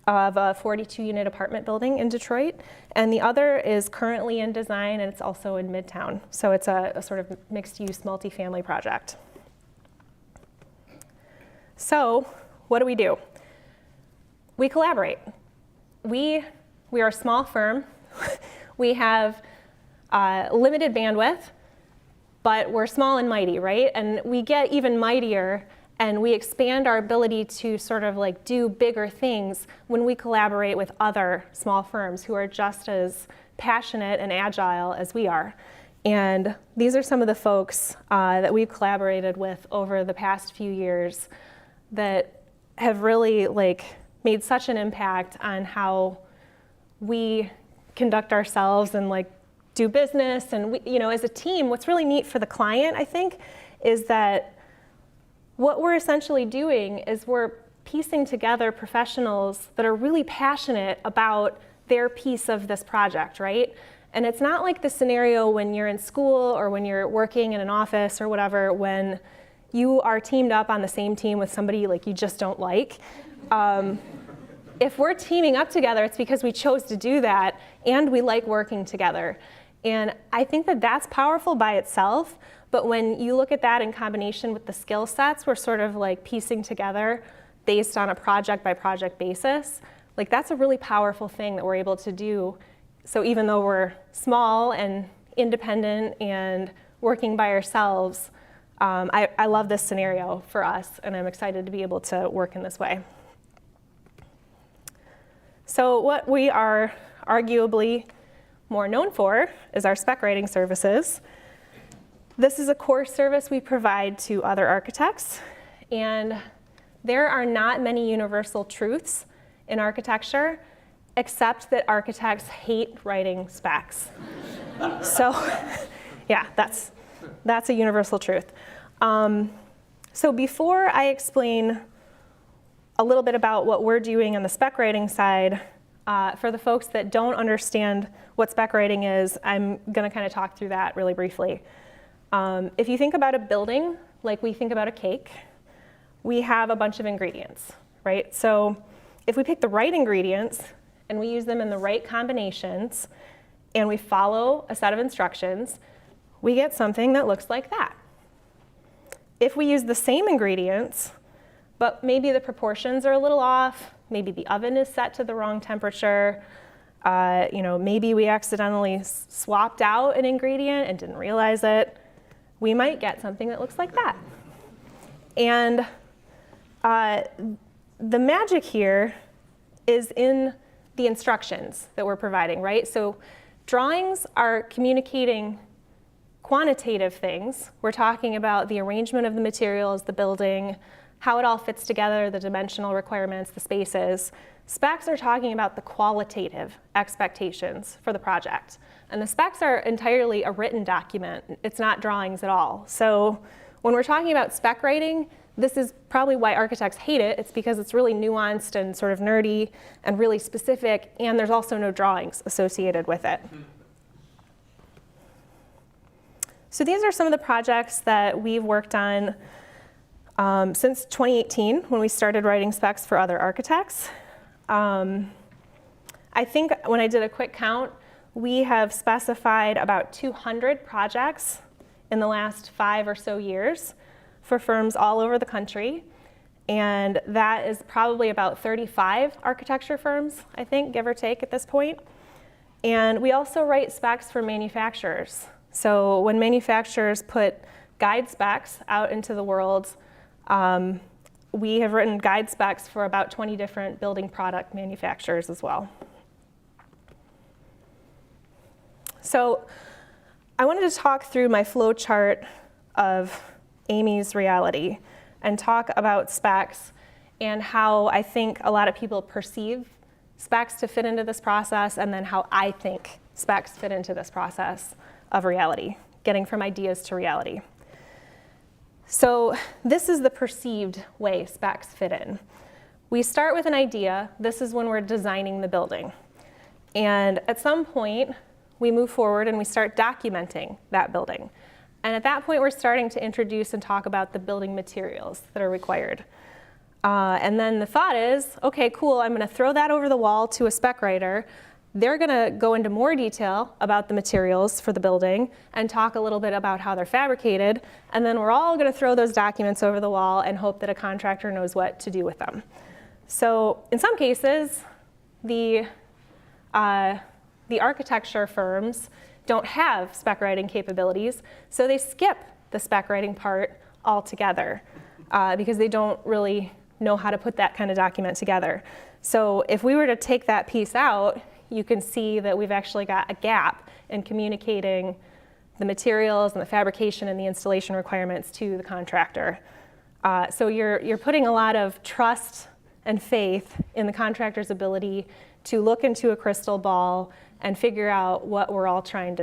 Speaker 5: of a 42-unit apartment building in Detroit, and the other is currently in design, and it's also in Midtown. So it's a sort of mixed-use multifamily project. So what do? We collaborate. We are a small firm. We have limited bandwidth, but we're small and mighty, right? And we get even mightier, and we expand our ability to sort of like do bigger things when we collaborate with other small firms who are just as passionate and agile as we are. And these are some of the folks that we've collaborated with over the past few years that have really made such an impact on how we conduct ourselves and do business. And we, as a team, what's really neat for the client, I think, is that what we're essentially doing is we're piecing together professionals that are really passionate about their piece of this project, right? And it's not like the scenario when you're in school or when you're working in an office or whatever, when you are teamed up on the same team with somebody you just don't like. If we're teaming up together, it's because we chose to do that and we like working together. And I think that that's powerful by itself. But when you look at that in combination with the skill sets we're sort of piecing together based on a project by project basis, that's a really powerful thing that we're able to do. So even though we're small and independent and working by ourselves, I love this scenario for us, and I'm excited to be able to work in this way. So what we are arguably more known for is our spec writing services. This is a core service we provide to other architects, and there are not many universal truths in architecture, except that architects hate writing specs. So, yeah, that's a universal truth. So before I explain a little bit about what we're doing on the spec writing side, for the folks that don't understand what spec writing is, I'm going to kind of talk through that really briefly. If you think about a building like we think about a cake, we have a bunch of ingredients, right? So if we pick the right ingredients and we use them in the right combinations and we follow a set of instructions, we get something that looks like that. If we use the same ingredients, but maybe the proportions are a little off, maybe the oven is set to the wrong temperature, maybe we accidentally swapped out an ingredient and didn't realize it, we might get something that looks like that. And the magic here is in the instructions that we're providing, right? So drawings are communicating quantitative things. We're talking about the arrangement of the materials, the building, how it all fits together, the dimensional requirements, the spaces. Specs are talking about the qualitative expectations for the project. And the specs are entirely a written document. It's not drawings at all. So when we're talking about spec writing, this is probably why architects hate it. It's because it's really nuanced and sort of nerdy and really specific, and there's also no drawings associated with it. So these are some of the projects that we've worked on since 2018, when we started writing specs for other architects. I think when I did a quick count, we have specified about 200 projects in the last 5 or so years for firms all over the country. And that is probably about 35 architecture firms, I think, give or take at this point. And we also write specs for manufacturers. So when manufacturers put guide specs out into the world, we have written guide specs for about 20 different building product manufacturers as well. So I wanted to talk through my flow chart of Amy's reality and talk about specs and how I think a lot of people perceive specs to fit into this process, and then how I think specs fit into this process of reality, getting from ideas to reality. So this is the perceived way specs fit in. We start with an idea. This is when we're designing the building. And at some point, we move forward and we start documenting that building. And at that point, we're starting to introduce and talk about the building materials that are required. And then the thought is, okay, cool, I'm gonna throw that over the wall to a spec writer. They're gonna go into more detail about the materials for the building and talk a little bit about how they're fabricated. And then we're all gonna throw those documents over the wall and hope that a contractor knows what to do with them. So in some cases, the architecture firms don't have spec writing capabilities, so they skip the spec writing part altogether because they don't really know how to put that kind of document together. So if we were to take that piece out, you can see that we've actually got a gap in communicating the materials and the fabrication and the installation requirements to the contractor. So you're putting a lot of trust and faith in the contractor's ability to look into a crystal ball and figure out what we're all trying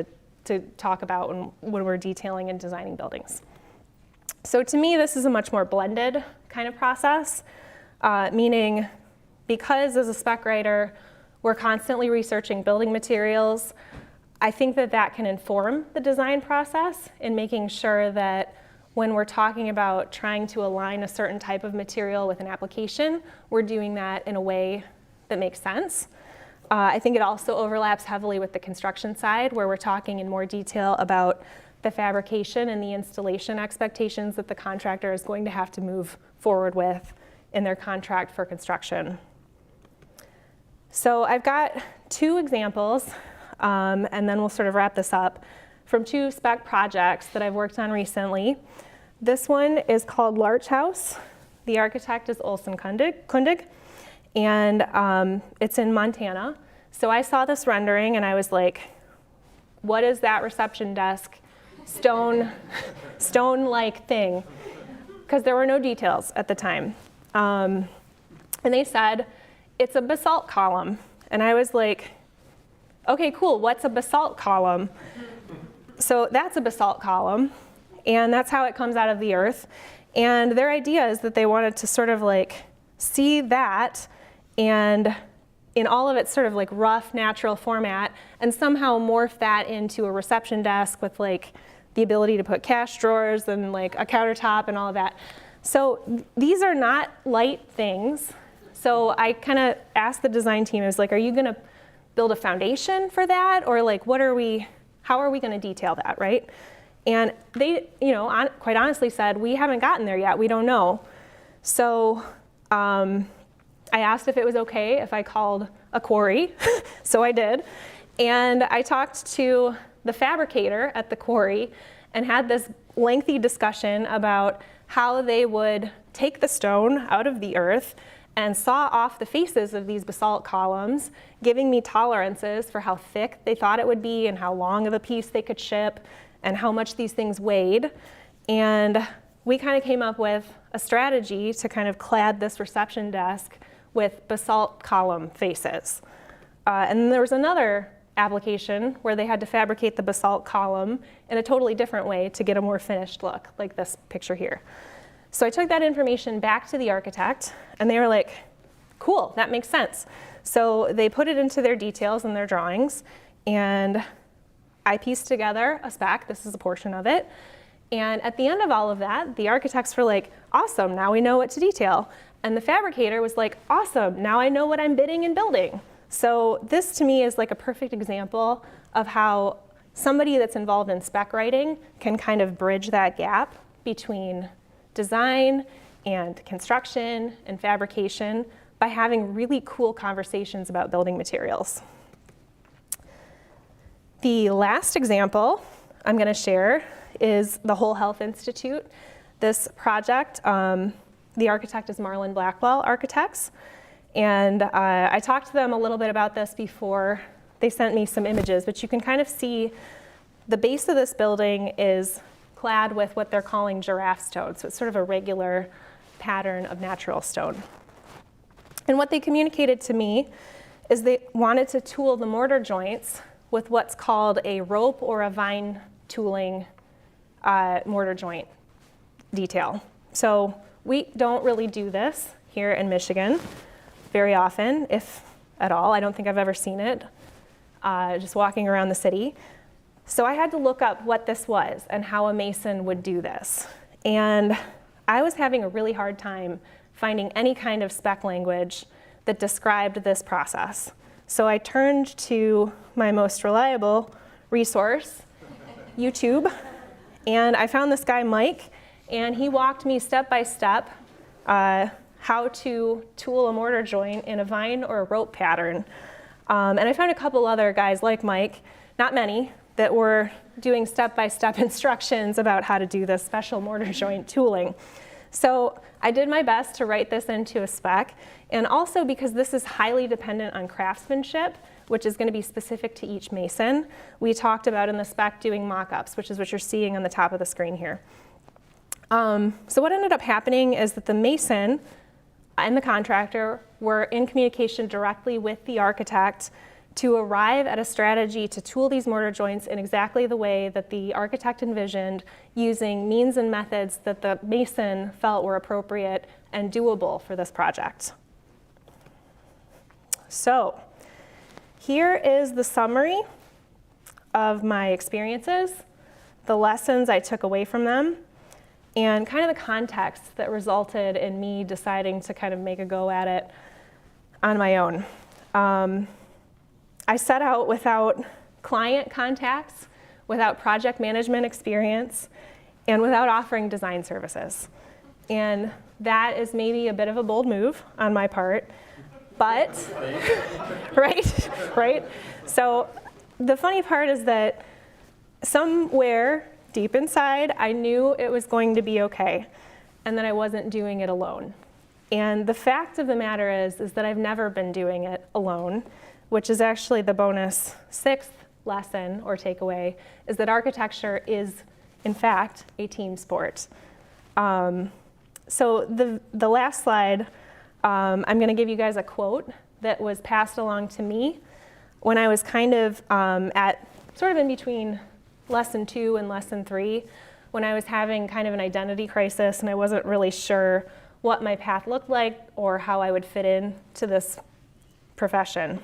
Speaker 5: to talk about when we're detailing and designing buildings. So to me, this is a much more blended kind of process, meaning because as a spec writer, we're constantly researching building materials, I think that that can inform the design process in making sure that when we're talking about trying to align a certain type of material with an application, we're doing that in a way that makes sense. I think it also overlaps heavily with the construction side, where we're talking in more detail about the fabrication and the installation expectations that the contractor is going to have to move forward with in their contract for construction. So I've got 2 examples, and then we'll sort of wrap this up, from 2 spec projects that I've worked on recently. This one is called Larch House. The architect is Olson Kundig, and it's in Montana. So I saw this rendering and I was like, what is that reception desk stone-like thing? Because there were no details at the time. And they said, it's a basalt column. And I was like, okay, cool, what's a basalt column? So that's a basalt column, and that's how it comes out of the earth. And their idea is that they wanted to sort of like see that and in all of its sort of like rough, natural format, and somehow morph that into a reception desk with like the ability to put cash drawers and like a countertop and all of that. So these are not light things. So I kind of asked the design team, I was like, are you gonna build a foundation for that? Or like, how are we gonna detail that, right? And they, quite honestly said, we haven't gotten there yet, we don't know. So I asked if it was okay if I called a quarry, so I did. And I talked to the fabricator at the quarry and had this lengthy discussion about how they would take the stone out of the earth and saw off the faces of these basalt columns, giving me tolerances for how thick they thought it would be and how long of a piece they could ship and how much these things weighed. And we kind of came up with a strategy to kind of clad this reception desk with basalt column faces. And then there was another application where they had to fabricate the basalt column in a totally different way to get a more finished look, like this picture here. So I took that information back to the architect, and they were like, cool, that makes sense. So they put it into their details and their drawings, and I pieced together a spec. This is a portion of it. And at the end of all of that, the architects were like, awesome, now we know what to detail. And the fabricator was like, awesome, now I know what I'm bidding and building. So this to me is like a perfect example of how somebody that's involved in spec writing can kind of bridge that gap between design and construction and fabrication by having really cool conversations about building materials. The last example I'm going to share is the Whole Health Institute. This project, the architect is Marlon Blackwell Architects. And I talked to them a little bit about this before they sent me some images, but you can kind of see the base of this building is clad with what they're calling giraffe stone. So it's sort of a regular pattern of natural stone. And what they communicated to me is they wanted to tool the mortar joints with what's called a rope or a vine tooling mortar joint detail. So we don't really do this here in Michigan very often, if at all. I don't think I've ever seen it, just walking around the city. So I had to look up what this was and how a mason would do this. And I was having a really hard time finding any kind of spec language that described this process. So I turned to my most reliable resource, YouTube, and I found this guy, Mike, and he walked me step by step how to tool a mortar joint in a vine or a rope pattern. And I found a couple other guys like Mike, not many, that were doing step-by-step instructions about how to do this special mortar joint tooling. So I did my best to write this into a spec, and also because this is highly dependent on craftsmanship, which is going to be specific to each mason, we talked about in the spec doing mock-ups, which is what you're seeing on the top of the screen here. So what ended up happening is that the mason and the contractor were in communication directly with the architect to arrive at a strategy to tool these mortar joints in exactly the way that the architect envisioned, using means and methods that the mason felt were appropriate and doable for this project. So here is the summary of my experiences, the lessons I took away from them, and kind of the context that resulted in me deciding to kind of make a go at it on my own. I set out without client contacts, without project management experience, and without offering design services. And that is maybe a bit of a bold move on my part, but, right? So the funny part is that somewhere deep inside, I knew it was going to be okay, and that I wasn't doing it alone. And the fact of the matter is that I've never been doing it alone, which is actually the bonus sixth lesson or takeaway, is that architecture is, in fact, a team sport. So the last slide, I'm going to give you guys a quote that was passed along to me when I was kind of at sort of in between lesson 2 and lesson 3, when I was having kind of an identity crisis and I wasn't really sure what my path looked like or how I would fit in to this profession.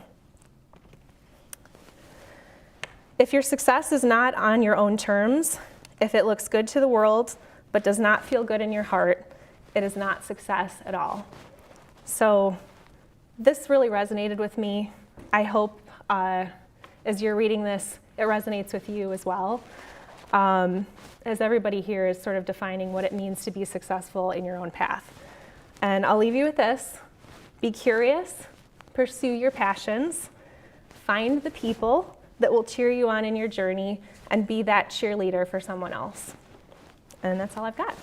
Speaker 5: If your success is not on your own terms, if it looks good to the world but does not feel good in your heart, it is not success at all. So this really resonated with me. I hope as you're reading this, it resonates with you as well. As everybody here is sort of defining what it means to be successful in your own path. And I'll leave you with this. Be curious, pursue your passions, find the people that will cheer you on in your journey, and be that cheerleader for someone else. And that's all I've got.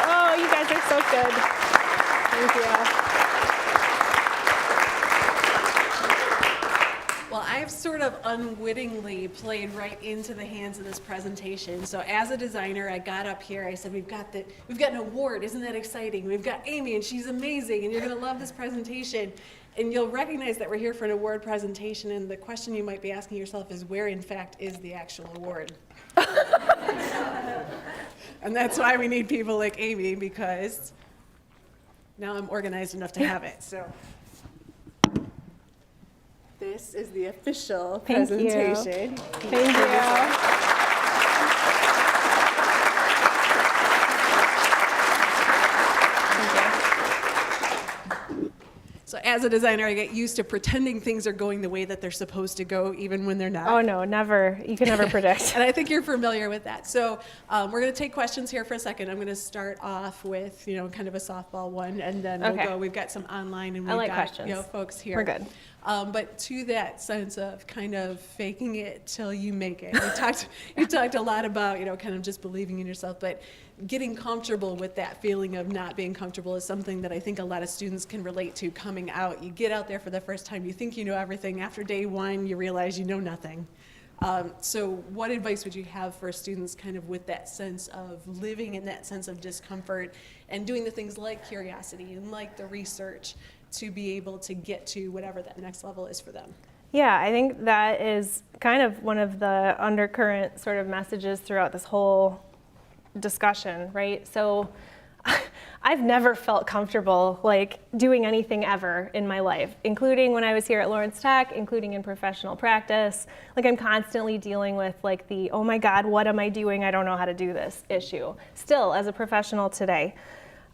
Speaker 5: Oh, you guys are so good. Thank you.
Speaker 1: I've sort of unwittingly played right into the hands of this presentation. So as a designer, I got up here, I said, we've got an award, isn't that exciting? We've got Amy and she's amazing and you're gonna love this presentation. And you'll recognize that we're here for an award presentation, and the question you might be asking yourself is, where in fact is the actual award? And that's why we need people like Amy, because now I'm organized enough to have it. So this is the official presentation.
Speaker 5: Thank you.
Speaker 1: So as a designer, I get used to pretending things are going the way that they're supposed to go, even when they're not.
Speaker 5: Oh no, never. You can never predict.
Speaker 1: And I think you're familiar with that. So we're going to take questions here for a second. I'm going to start off with, kind of a softball one, and then we'll go. We've got some online, and we've
Speaker 5: like
Speaker 1: got
Speaker 5: questions.
Speaker 1: folks here.
Speaker 5: We're good.
Speaker 1: But to that sense of kind of faking it till you make it. You talked a lot about, kind of just believing in yourself, but getting comfortable with that feeling of not being comfortable is something that I think a lot of students can relate to coming out. You get out there for the first time, you think you know everything. After day one, you realize you know nothing. So what advice would you have for students kind of with that sense of living in that sense of discomfort and doing the things like curiosity and like the research to be able to get to whatever that next level is for them?
Speaker 5: Yeah, I think that is kind of one of the undercurrent sort of messages throughout this whole discussion, right? So I've never felt comfortable like doing anything ever in my life, including when I was here at Lawrence Tech, including in professional practice. Like I'm constantly dealing with like the, oh my God, what am I doing? I don't know how to do this issue, still as a professional today.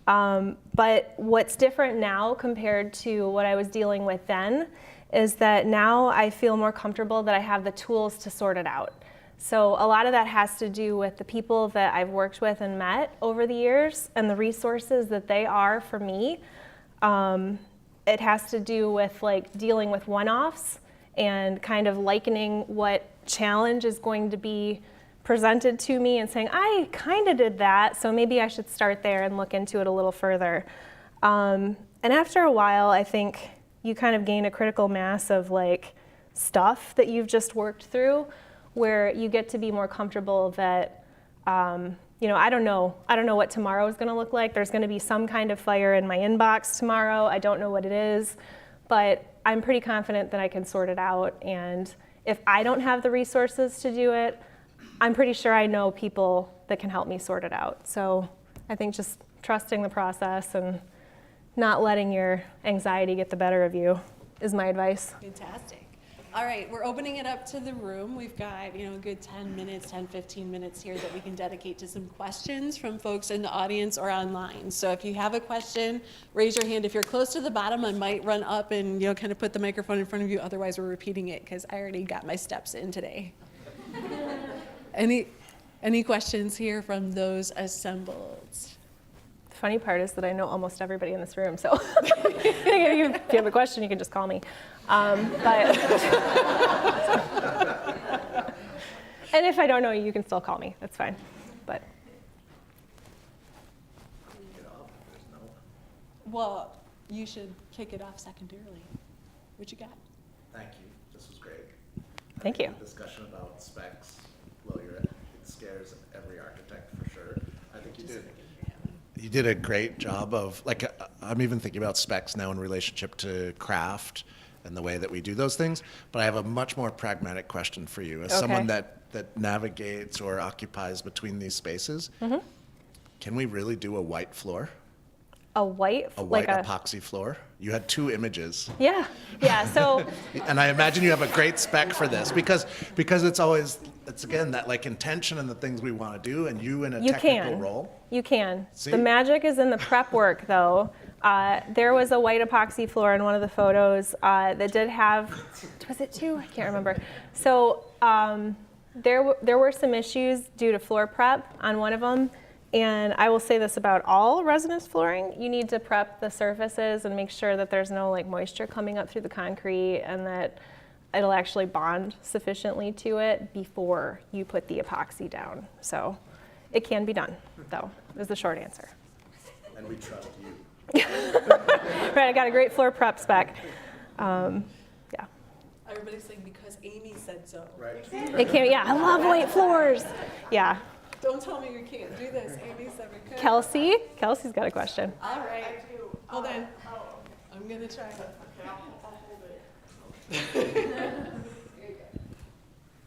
Speaker 5: But what's different now compared to what I was dealing with then is that now I feel more comfortable that I have the tools to sort it out. So a lot of that has to do with the people that I've worked with and met over the years and the resources that they are for me. It has to do with like dealing with one-offs and kind of likening what challenge is going to be presented to me and saying, I kind of did that, so maybe I should start there and look into it a little further. And after a while, I think you kind of gain a critical mass of like stuff that you've just worked through, where you get to be more comfortable that, I don't know what tomorrow is going to look like. There's going to be some kind of fire in my inbox tomorrow. I don't know what it is, but I'm pretty confident that I can sort it out. And if I don't have the resources to do it, I'm pretty sure I know people that can help me sort it out. So I think just trusting the process and not letting your anxiety get the better of you is my advice.
Speaker 1: Fantastic. All right, we're opening it up to the room. We've got, a good 15 minutes here that we can dedicate to some questions from folks in the audience or online. So if you have a question, raise your hand. If you're close to the bottom, I might run up and, kind of put the microphone in front of you. Otherwise, we're repeating it because I already got my steps in today. Any questions here from those assembled?
Speaker 5: The funny part is that I know almost everybody in this room, so if you have a question, you can just call me. And if I don't know you, you can still call me. That's fine. But
Speaker 1: Well, you should kick it off secondarily. What you got?
Speaker 2: Thank you. This was great.
Speaker 5: Thank you.
Speaker 2: The discussion about specs, it scares every architect for sure. I think you did a great job of, I'm even thinking about specs now in relationship to craft and the way that we do those things, but I have a much more pragmatic question for you. As someone that navigates or occupies between these spaces, can we really do a white floor?
Speaker 5: A white
Speaker 2: epoxy floor? You had two images.
Speaker 5: Yeah. So,
Speaker 2: and I imagine you have a great spec for this because it's again that like intention and the things we want to do, and you in a technical role.
Speaker 5: You can.
Speaker 2: See?
Speaker 5: The magic is in the prep work, though. There was a white epoxy floor in one of the photos that did have, was it two? I can't remember. So there were some issues due to floor prep on one of them. And I will say this about all resinous flooring: you need to prep the surfaces and make sure that there's no moisture coming up through the concrete and that it'll actually bond sufficiently to it before you put the epoxy down. So it can be done, though, is the short answer.
Speaker 2: And we trust you.
Speaker 5: Right, I got a great floor prep spec.
Speaker 1: Everybody's saying because because Amy said so.
Speaker 3: Right.
Speaker 5: It can't, yeah, I love white floors. Yeah.
Speaker 1: Don't tell me you can't do this. Amy said we could.
Speaker 5: Kelsey's got a question.
Speaker 1: All right. Hold on. I'm going to try.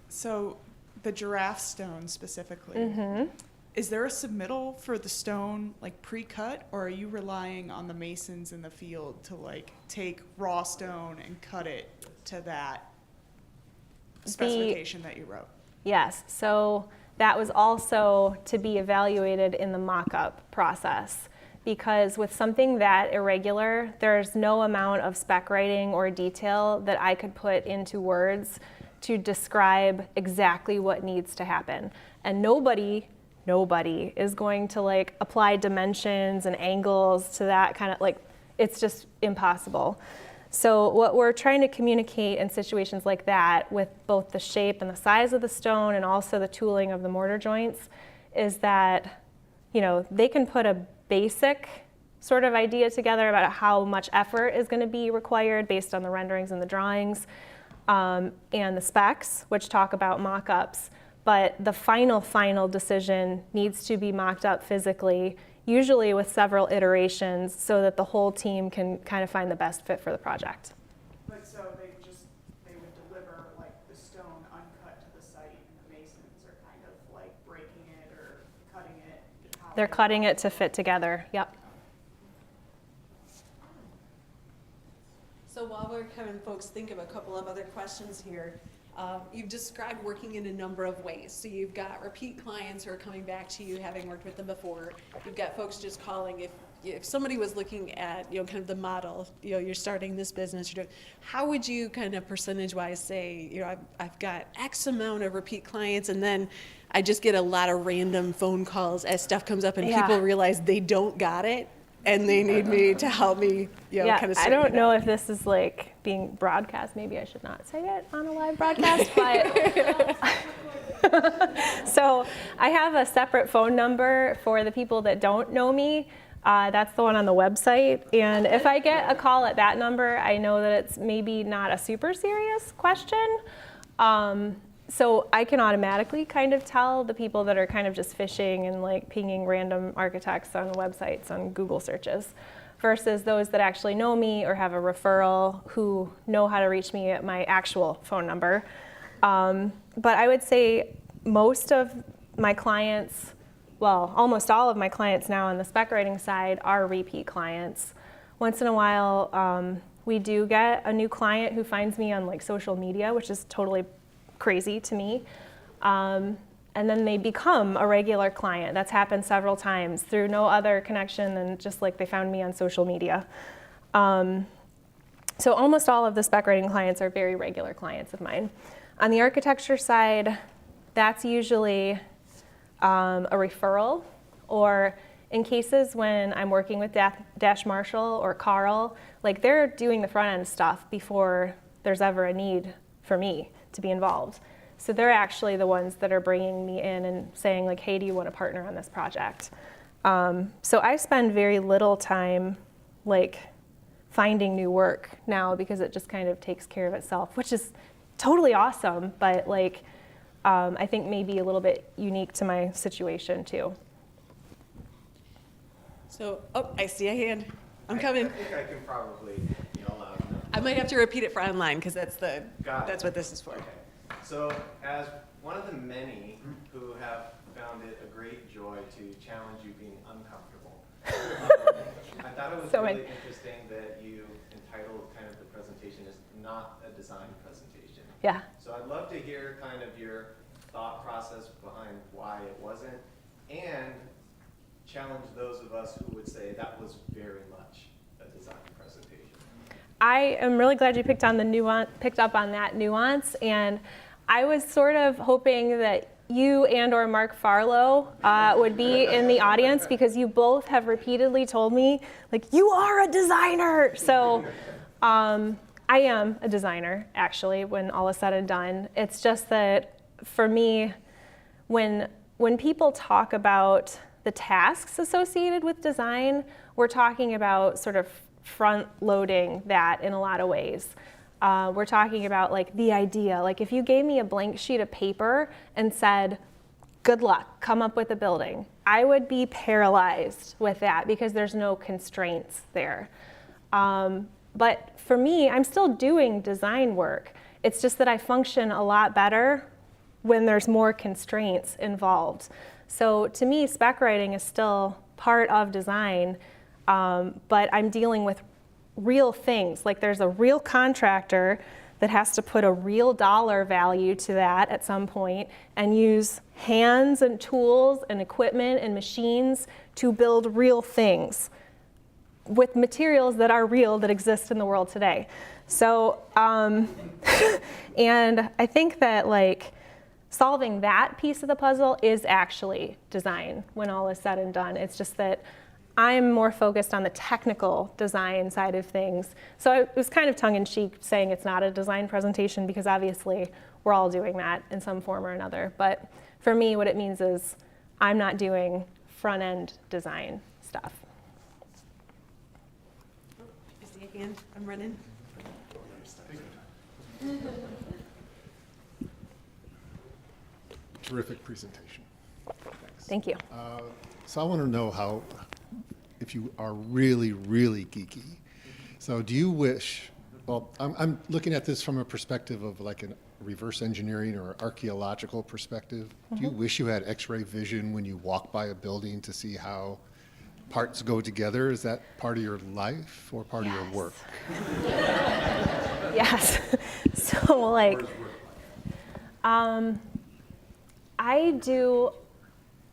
Speaker 6: So the giraffe stone specifically, is there a submittal for the stone like pre-cut, or are you relying on the masons in the field to like take raw stone and cut it to that specification that you wrote?
Speaker 5: Yes, so that was also to be evaluated in the mock-up process, because with something that irregular, there's no amount of spec writing or detail that I could put into words to describe exactly what needs to happen. And nobody is going to like apply dimensions and angles to that kind of, like, it's just impossible. So what we're trying to communicate in situations like that, with both the shape and the size of the stone and also the tooling of the mortar joints, is that, you know, they can put a basic sort of idea together about how much effort is going to be required based on the renderings and the drawings, and the specs, which talk about mock-ups. But the final decision needs to be mocked up physically, usually with several iterations, so that the whole team can kind of find the best fit for the project.
Speaker 6: But so they would deliver like the stone uncut to the site, and the masons are kind of like breaking it or cutting it.
Speaker 5: They're cutting it to fit together, yep.
Speaker 1: So while we're having folks think of a couple of other questions here, you've described working in a number of ways. So you've got repeat clients who are coming back to you, having worked with them before. You've got folks just calling. If somebody was looking at, you know, kind of the model, you know, you're starting this business, you're doing, how would you kind of percentage-wise say, you know, I've got X amount of repeat clients, and then I just get a lot of random phone calls as stuff comes up and people realize they don't got it and they need me to help me, you know, kind of.
Speaker 5: I don't know if this is like being broadcast. Maybe I should not say it on a live broadcast, but so I have a separate phone number for the people that don't know me. That's the one on the website. And if I get a call at that number, I know that it's maybe not a super serious question. So I can automatically kind of tell the people that are kind of just fishing and like pinging random architects on websites on Google searches, versus those that actually know me or have a referral who know how to reach me at my actual phone number. But I would say most of my clients, well, almost all of my clients now on the spec writing side are repeat clients. Once in a while, we do get a new client who finds me on like social media, which is totally crazy to me. And then they become a regular client. That's happened several times through no other connection than just like they found me on social media. So almost all of the spec writing clients are very regular clients of mine. On the architecture side, that's usually a referral, or in cases when I'm working with Dash Marshall or Carl, like they're doing the front end stuff before there's ever a need for me to be involved. So they're actually the ones that are bringing me in and saying like, hey, do you want to partner on this project? So I spend very little time like finding new work now, because it just kind of takes care of itself, which is totally awesome, but like I think maybe a little bit unique to my situation too.
Speaker 1: So, I see a hand. I'm coming.
Speaker 7: I think I can probably yell loud enough.
Speaker 1: I might have to repeat it for online, because that's
Speaker 7: Got it.
Speaker 1: that's what this is for.
Speaker 7: Okay. So, as one of the many who have found it a great joy to challenge you being uncomfortable, I thought it was
Speaker 5: So
Speaker 7: really interesting that you entitled kind of the presentation as not a design presentation.
Speaker 5: Yeah.
Speaker 7: So I'd love to hear kind of your thought process behind why it wasn't, and challenge those of us who would say that was very much a design presentation.
Speaker 5: I am really glad you picked up on that nuance, and I was sort of hoping that you and or Mark Farlow would be in the audience, because you both have repeatedly told me, like, you are a designer. So I am a designer, actually, when all is said and done. It's just that for me, when people talk about the tasks associated with design, we're talking about sort of front loading that in a lot of ways. We're talking about like the idea. Like if you gave me a blank sheet of paper and said, good luck, come up with a building, I would be paralyzed with that because there's no constraints there. But for me, I'm still doing design work. It's just that I function a lot better when there's more constraints involved. So to me, spec writing is still part of design, but I'm dealing with real things. Like there's a real contractor that has to put a real dollar value to that at some point and use hands and tools and equipment and machines to build real things with materials that are real that exist in the world today. So, and I think that like solving that piece of the puzzle is actually design when all is said and done. It's just that I'm more focused on the technical design side of things. So it was kind of tongue-in-cheek saying it's not a design presentation because obviously we're all doing that in some form or another. But for me, what it means is I'm not doing front-end design stuff.
Speaker 1: I see a hand. I'm running.
Speaker 3: Terrific presentation. Thanks.
Speaker 5: Thank you.
Speaker 3: So I want to know if you are really, really geeky. So do you wish, well, I'm looking at this from a perspective of like a reverse engineering or archaeological perspective. Do you wish you had X-ray vision when you walk by a building to see how parts go together? Is that part of your life or part of your work?
Speaker 5: Yes. So like, I do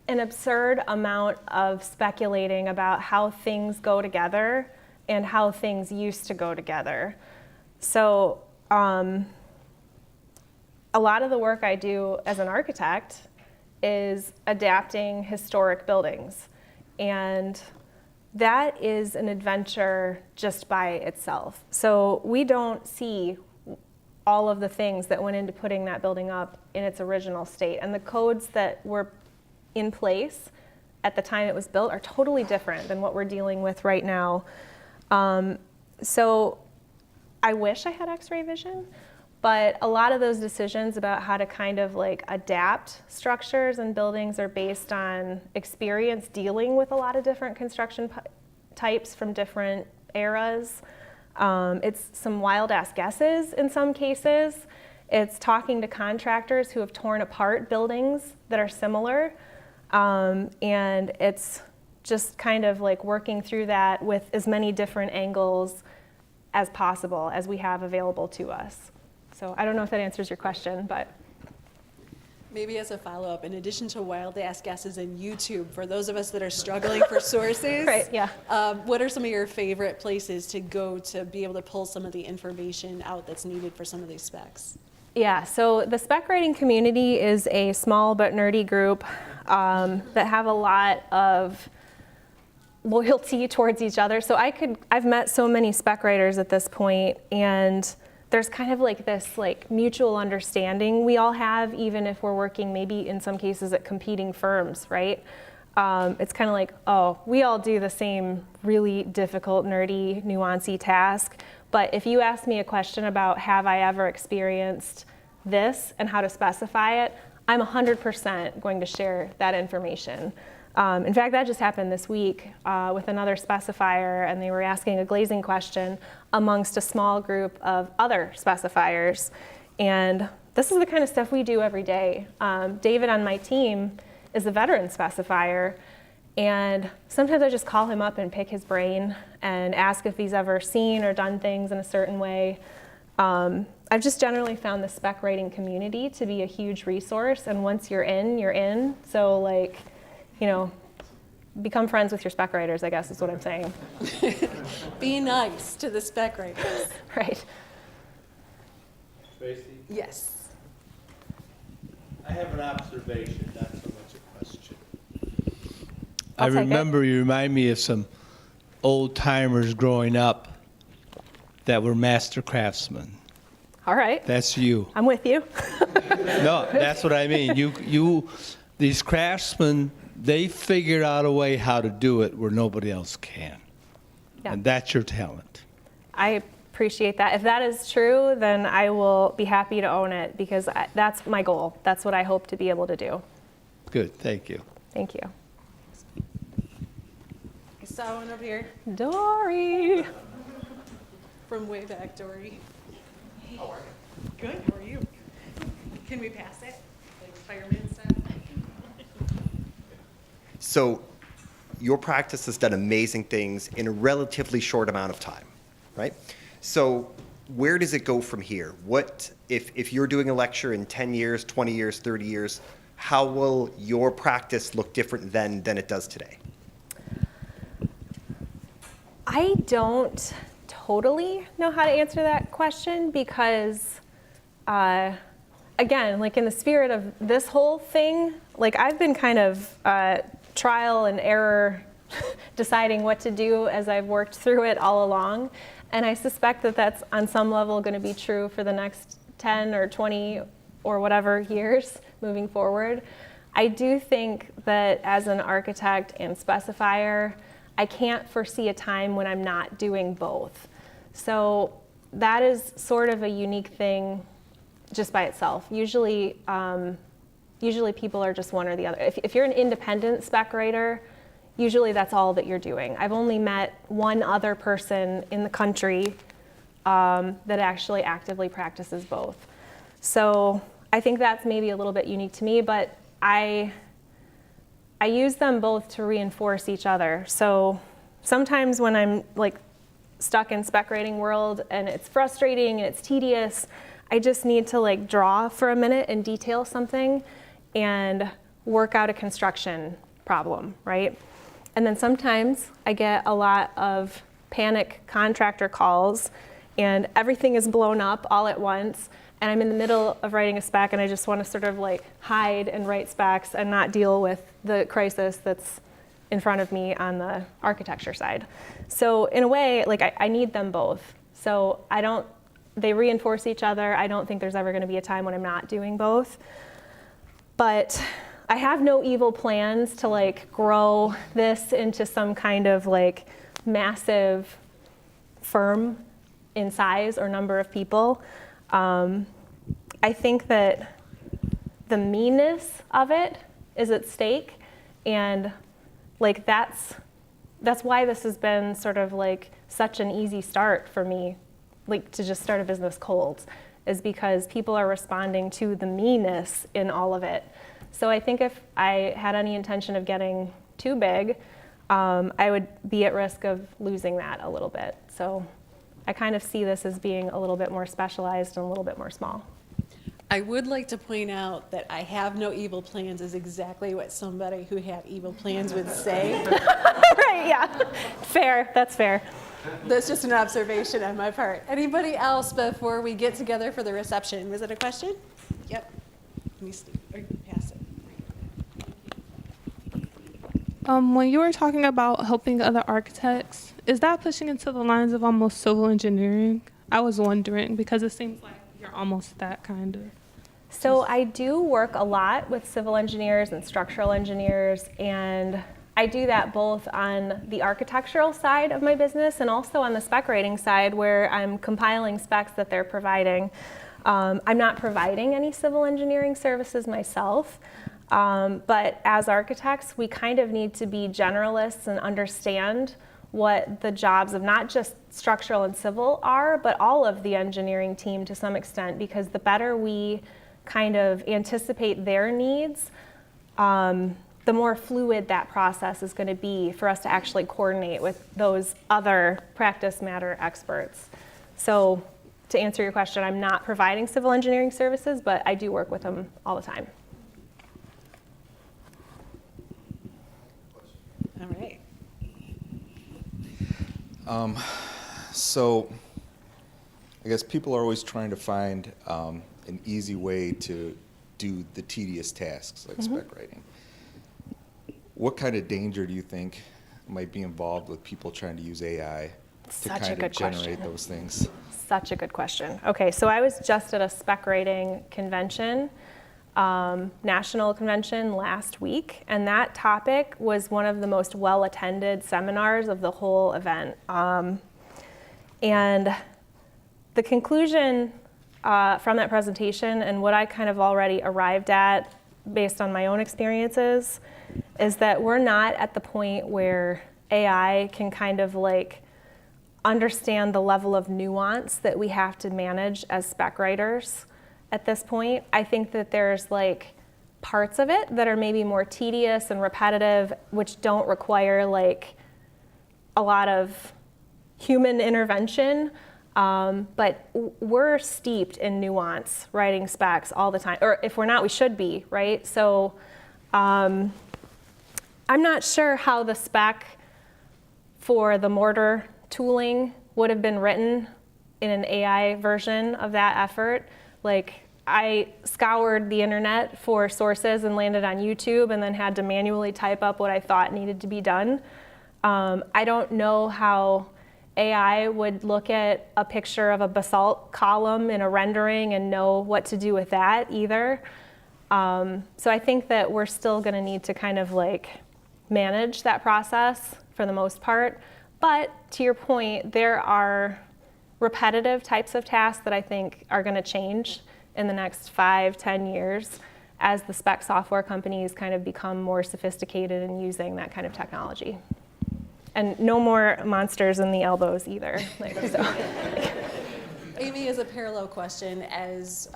Speaker 5: an absurd amount of speculating about how things go together and how things used to go together. So a lot of the work I do as an architect is adapting historic buildings. And that is an adventure just by itself. So we don't see all of the things that went into putting that building up in its original state. And the codes that were in place at the time it was built are totally different than what we're dealing with right now. So I wish I had X-ray vision, but a lot of those decisions about how to kind of like adapt structures and buildings are based on experience dealing with a lot of different construction types from different eras. It's some wild ass guesses in some cases. It's talking to contractors who have torn apart buildings that are similar. And it's just kind of like working through that with as many different angles as possible as we have available to us. So I don't know if that answers your question, but.
Speaker 1: Maybe as a follow-up, in addition to wild ass guesses in YouTube, for those of us that are struggling for sources,
Speaker 5: Right, yeah.
Speaker 1: What are some of your favorite places to go to be able to pull some of the information out that's needed for some of these specs?
Speaker 5: Yeah, so the spec writing community is a small but nerdy group that have a lot of loyalty towards each other. So I've met so many spec writers at this point, and there's kind of like this like mutual understanding we all have, even if we're working maybe in some cases at competing firms, right? It's kind of like, oh, we all do the same really difficult, nerdy, nuancy task. But if you ask me a question about have I ever experienced this and how to specify it, I'm 100% going to share that information. In fact, that just happened this week with another specifier, and they were asking a glazing question amongst a small group of other specifiers. And this is the kind of stuff we do every day. David on my team is a veteran specifier, and sometimes I just call him up and pick his brain and ask if he's ever seen or done things in a certain way. I've just generally found the spec writing community to be a huge resource, and once you're in, you're in. So like, you know, become friends with your spec writers, I guess is what I'm saying.
Speaker 1: Be nice to the spec writers.
Speaker 5: Right.
Speaker 8: Tracy,
Speaker 1: Yes.
Speaker 8: I have an observation, not so much a question.
Speaker 5: I'll
Speaker 8: I
Speaker 5: take it.
Speaker 8: remember you remind me of some old timers growing up that were master craftsmen.
Speaker 5: All right.
Speaker 8: That's you.
Speaker 5: I'm with you.
Speaker 8: No, that's what I mean. These craftsmen, they figured out a way how to do it where nobody else can.
Speaker 5: Yeah.
Speaker 8: And that's your talent.
Speaker 5: I appreciate that. If that is true, then I will be happy to own it because that's my goal. That's what I hope to be able to do.
Speaker 8: Good, thank you.
Speaker 5: Thank you.
Speaker 1: I saw one over here
Speaker 5: Dory.
Speaker 1: from way back, Dory. How are you? Good, how are you? Can we pass it? Like fireman stuff?
Speaker 9: So your practice has done amazing things in a relatively short amount of time, right? So where does it go from here? What, if you're doing a lecture in 10 years, 20 years, 30 years, how will your practice look different then than it does today?
Speaker 5: I don't totally know how to answer that question because, again, like in the spirit of this whole thing, like I've been kind of trial and error deciding what to do as I've worked through it all along. And I suspect that that's on some level going to be true for the next 10 or 20 or whatever years moving forward. I do think that as an architect and specifier, I can't foresee a time when I'm not doing both. So that is sort of a unique thing just by itself. Usually people are just one or the other. If you're an independent spec writer, usually that's all that you're doing. I've only met one other person in the country that actually actively practices both. So I think that's maybe a little bit unique to me, but I use them both to reinforce each other. So sometimes when I'm like stuck in spec writing world and it's frustrating and it's tedious, I just need to like draw for a minute and detail something and work out a construction problem, right? And then sometimes I get a lot of panic contractor calls and everything is blown up all at once and I'm in the middle of writing a spec and I just want to sort of like hide and write specs and not deal with the crisis that's in front of me on the architecture side. So in a way, like I need them both. So they reinforce each other. I don't think there's ever going to be a time when I'm not doing both. But I have no evil plans to like grow this into some kind of like massive firm in size or number of people. I think that the meanness of it is at stake, and like that's why this has been sort of like such an easy start for me, like to just start a business cold, is because people are responding to the meanness in all of it. So I think if I had any intention of getting too big, I would be at risk of losing that a little bit. So I kind of see this as being a little bit more specialized and a little bit more small.
Speaker 1: I would like to point out that I have no evil plans is exactly what somebody who had evil plans would say.
Speaker 5: Right, yeah. Fair, that's fair.
Speaker 1: That's just an observation on my part. Anybody else before we get together for the reception? Was it a question? Yep. Let me pass it.
Speaker 10: When you were talking about helping other architects, is that pushing into the lines of almost civil engineering? I was wondering because it seems like you're almost that kind of.
Speaker 5: So I do work a lot with civil engineers and structural engineers, and I do that both on the architectural side of my business and also on the spec writing side where I'm compiling specs that they're providing. I'm not providing any civil engineering services myself, but as architects, we kind of need to be generalists and understand what the jobs of not just structural and civil are, but all of the engineering team to some extent, because the better we kind of anticipate their needs, the more fluid that process is going to be for us to actually coordinate with those other practice matter experts. So to answer your question, I'm not providing civil engineering services, but I do work with them all the time.
Speaker 1: All right.
Speaker 11: So I guess people are always trying to find an easy way to do the tedious tasks like spec writing. What kind of danger do you think might be involved with people trying to use AI to kind of generate those things?
Speaker 5: Such a good question. Okay, so I was just at a spec writing convention, national convention last week, and that topic was one of the most well-attended seminars of the whole event. And the conclusion from that presentation and what I kind of already arrived at based on my own experiences is that we're not at the point where AI can kind of like understand the level of nuance that we have to manage as spec writers at this point. I think that there's like parts of it that are maybe more tedious and repetitive, which don't require like a lot of human intervention. But we're steeped in nuance writing specs all the time, or if we're not, we should be, right? So I'm not sure how the spec for the mortar tooling would have been written in an AI version of that effort. Like, I scoured the internet for sources and landed on YouTube and then had to manually type up what I thought needed to be done. I don't know how AI would look at a picture of a basalt column in a rendering and know what to do with that either. So I think that we're still gonna need to kind of like manage that process for the most part. But to your point, there are repetitive types of tasks that I think are gonna change in the next 5-10 years as the spec software companies kind of become more sophisticated in using that kind of technology. And no more monsters in the elbows either. Like, so.
Speaker 1: Amy, as a parallel question, as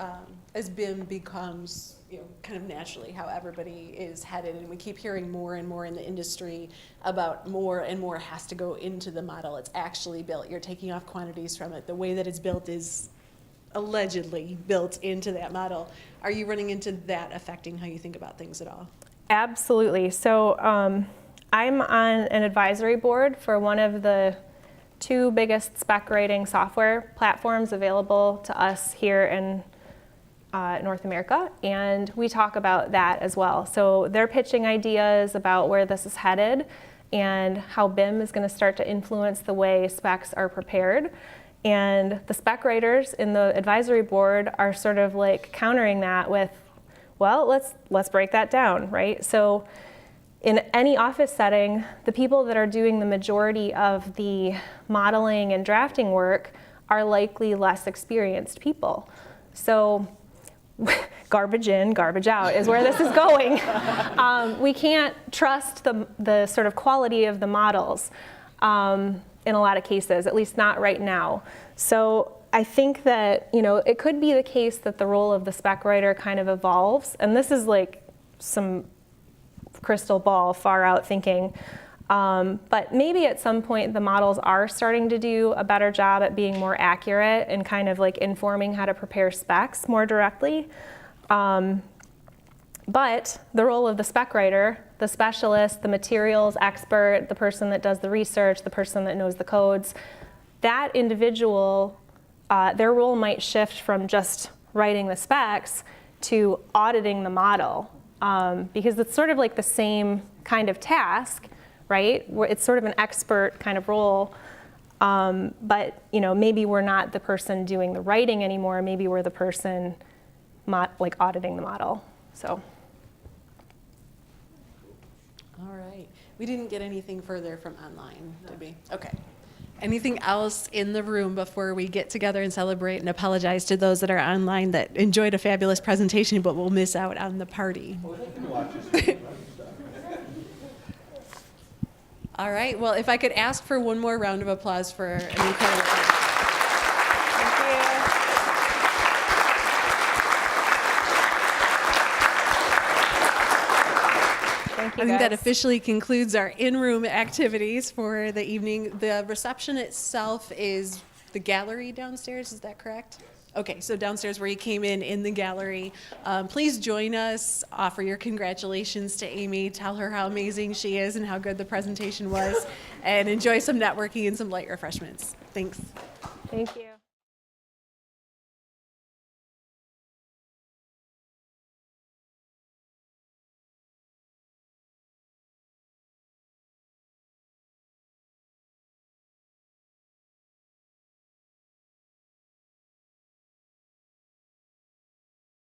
Speaker 1: BIM becomes, kind of naturally how everybody is headed, and we keep hearing more and more in the industry about more and more has to go into the model. It's actually built. You're taking off quantities from it. The way that it's built is allegedly built into that model. Are you running into that affecting how you think about things at all?
Speaker 5: Absolutely. So I'm on an advisory board for one of the 2 biggest spec writing software platforms available to us here in North America, and we talk about that as well. So they're pitching ideas about where this is headed and how BIM is going to start to influence the way specs are prepared. And the spec writers in the advisory board are sort of like countering that with, well, let's break that down, right? So in any office setting, the people that are doing the majority of the modeling and drafting work are likely less experienced people. So garbage in, garbage out is where this is going. We can't trust the sort of quality of the models in a lot of cases, at least not right now. So I think that, it could be the case that the role of the spec writer kind of evolves, and this is like some crystal ball, far out thinking. But maybe at some point the models are starting to do a better job at being more accurate and kind of like informing how to prepare specs more directly. But the role of the spec writer, the specialist, the materials expert, the person that does the research, the person that knows the codes, that individual, their role might shift from just writing the specs to auditing the model. Because it's sort of like the same kind of task, right? Where it's sort of an expert kind of role, but maybe we're not the person doing the writing anymore. Maybe we're the person like auditing the model. So.
Speaker 1: All right. We didn't get anything further from online, did we? Okay. Anything else in the room before we get together and celebrate and apologize to those that are online that enjoyed a fabulous presentation but will miss out on the party? All right. Well, if I could ask for one more round of applause for an incredible presentation. I think that officially concludes our in-room activities for the evening. The reception itself is the gallery downstairs, is that correct? Okay, so downstairs where you came in the gallery. Please join us, offer your congratulations to Amy, tell her how amazing she is and how good the presentation was, and enjoy some networking and some light refreshments. Thanks.
Speaker 5: Thank you.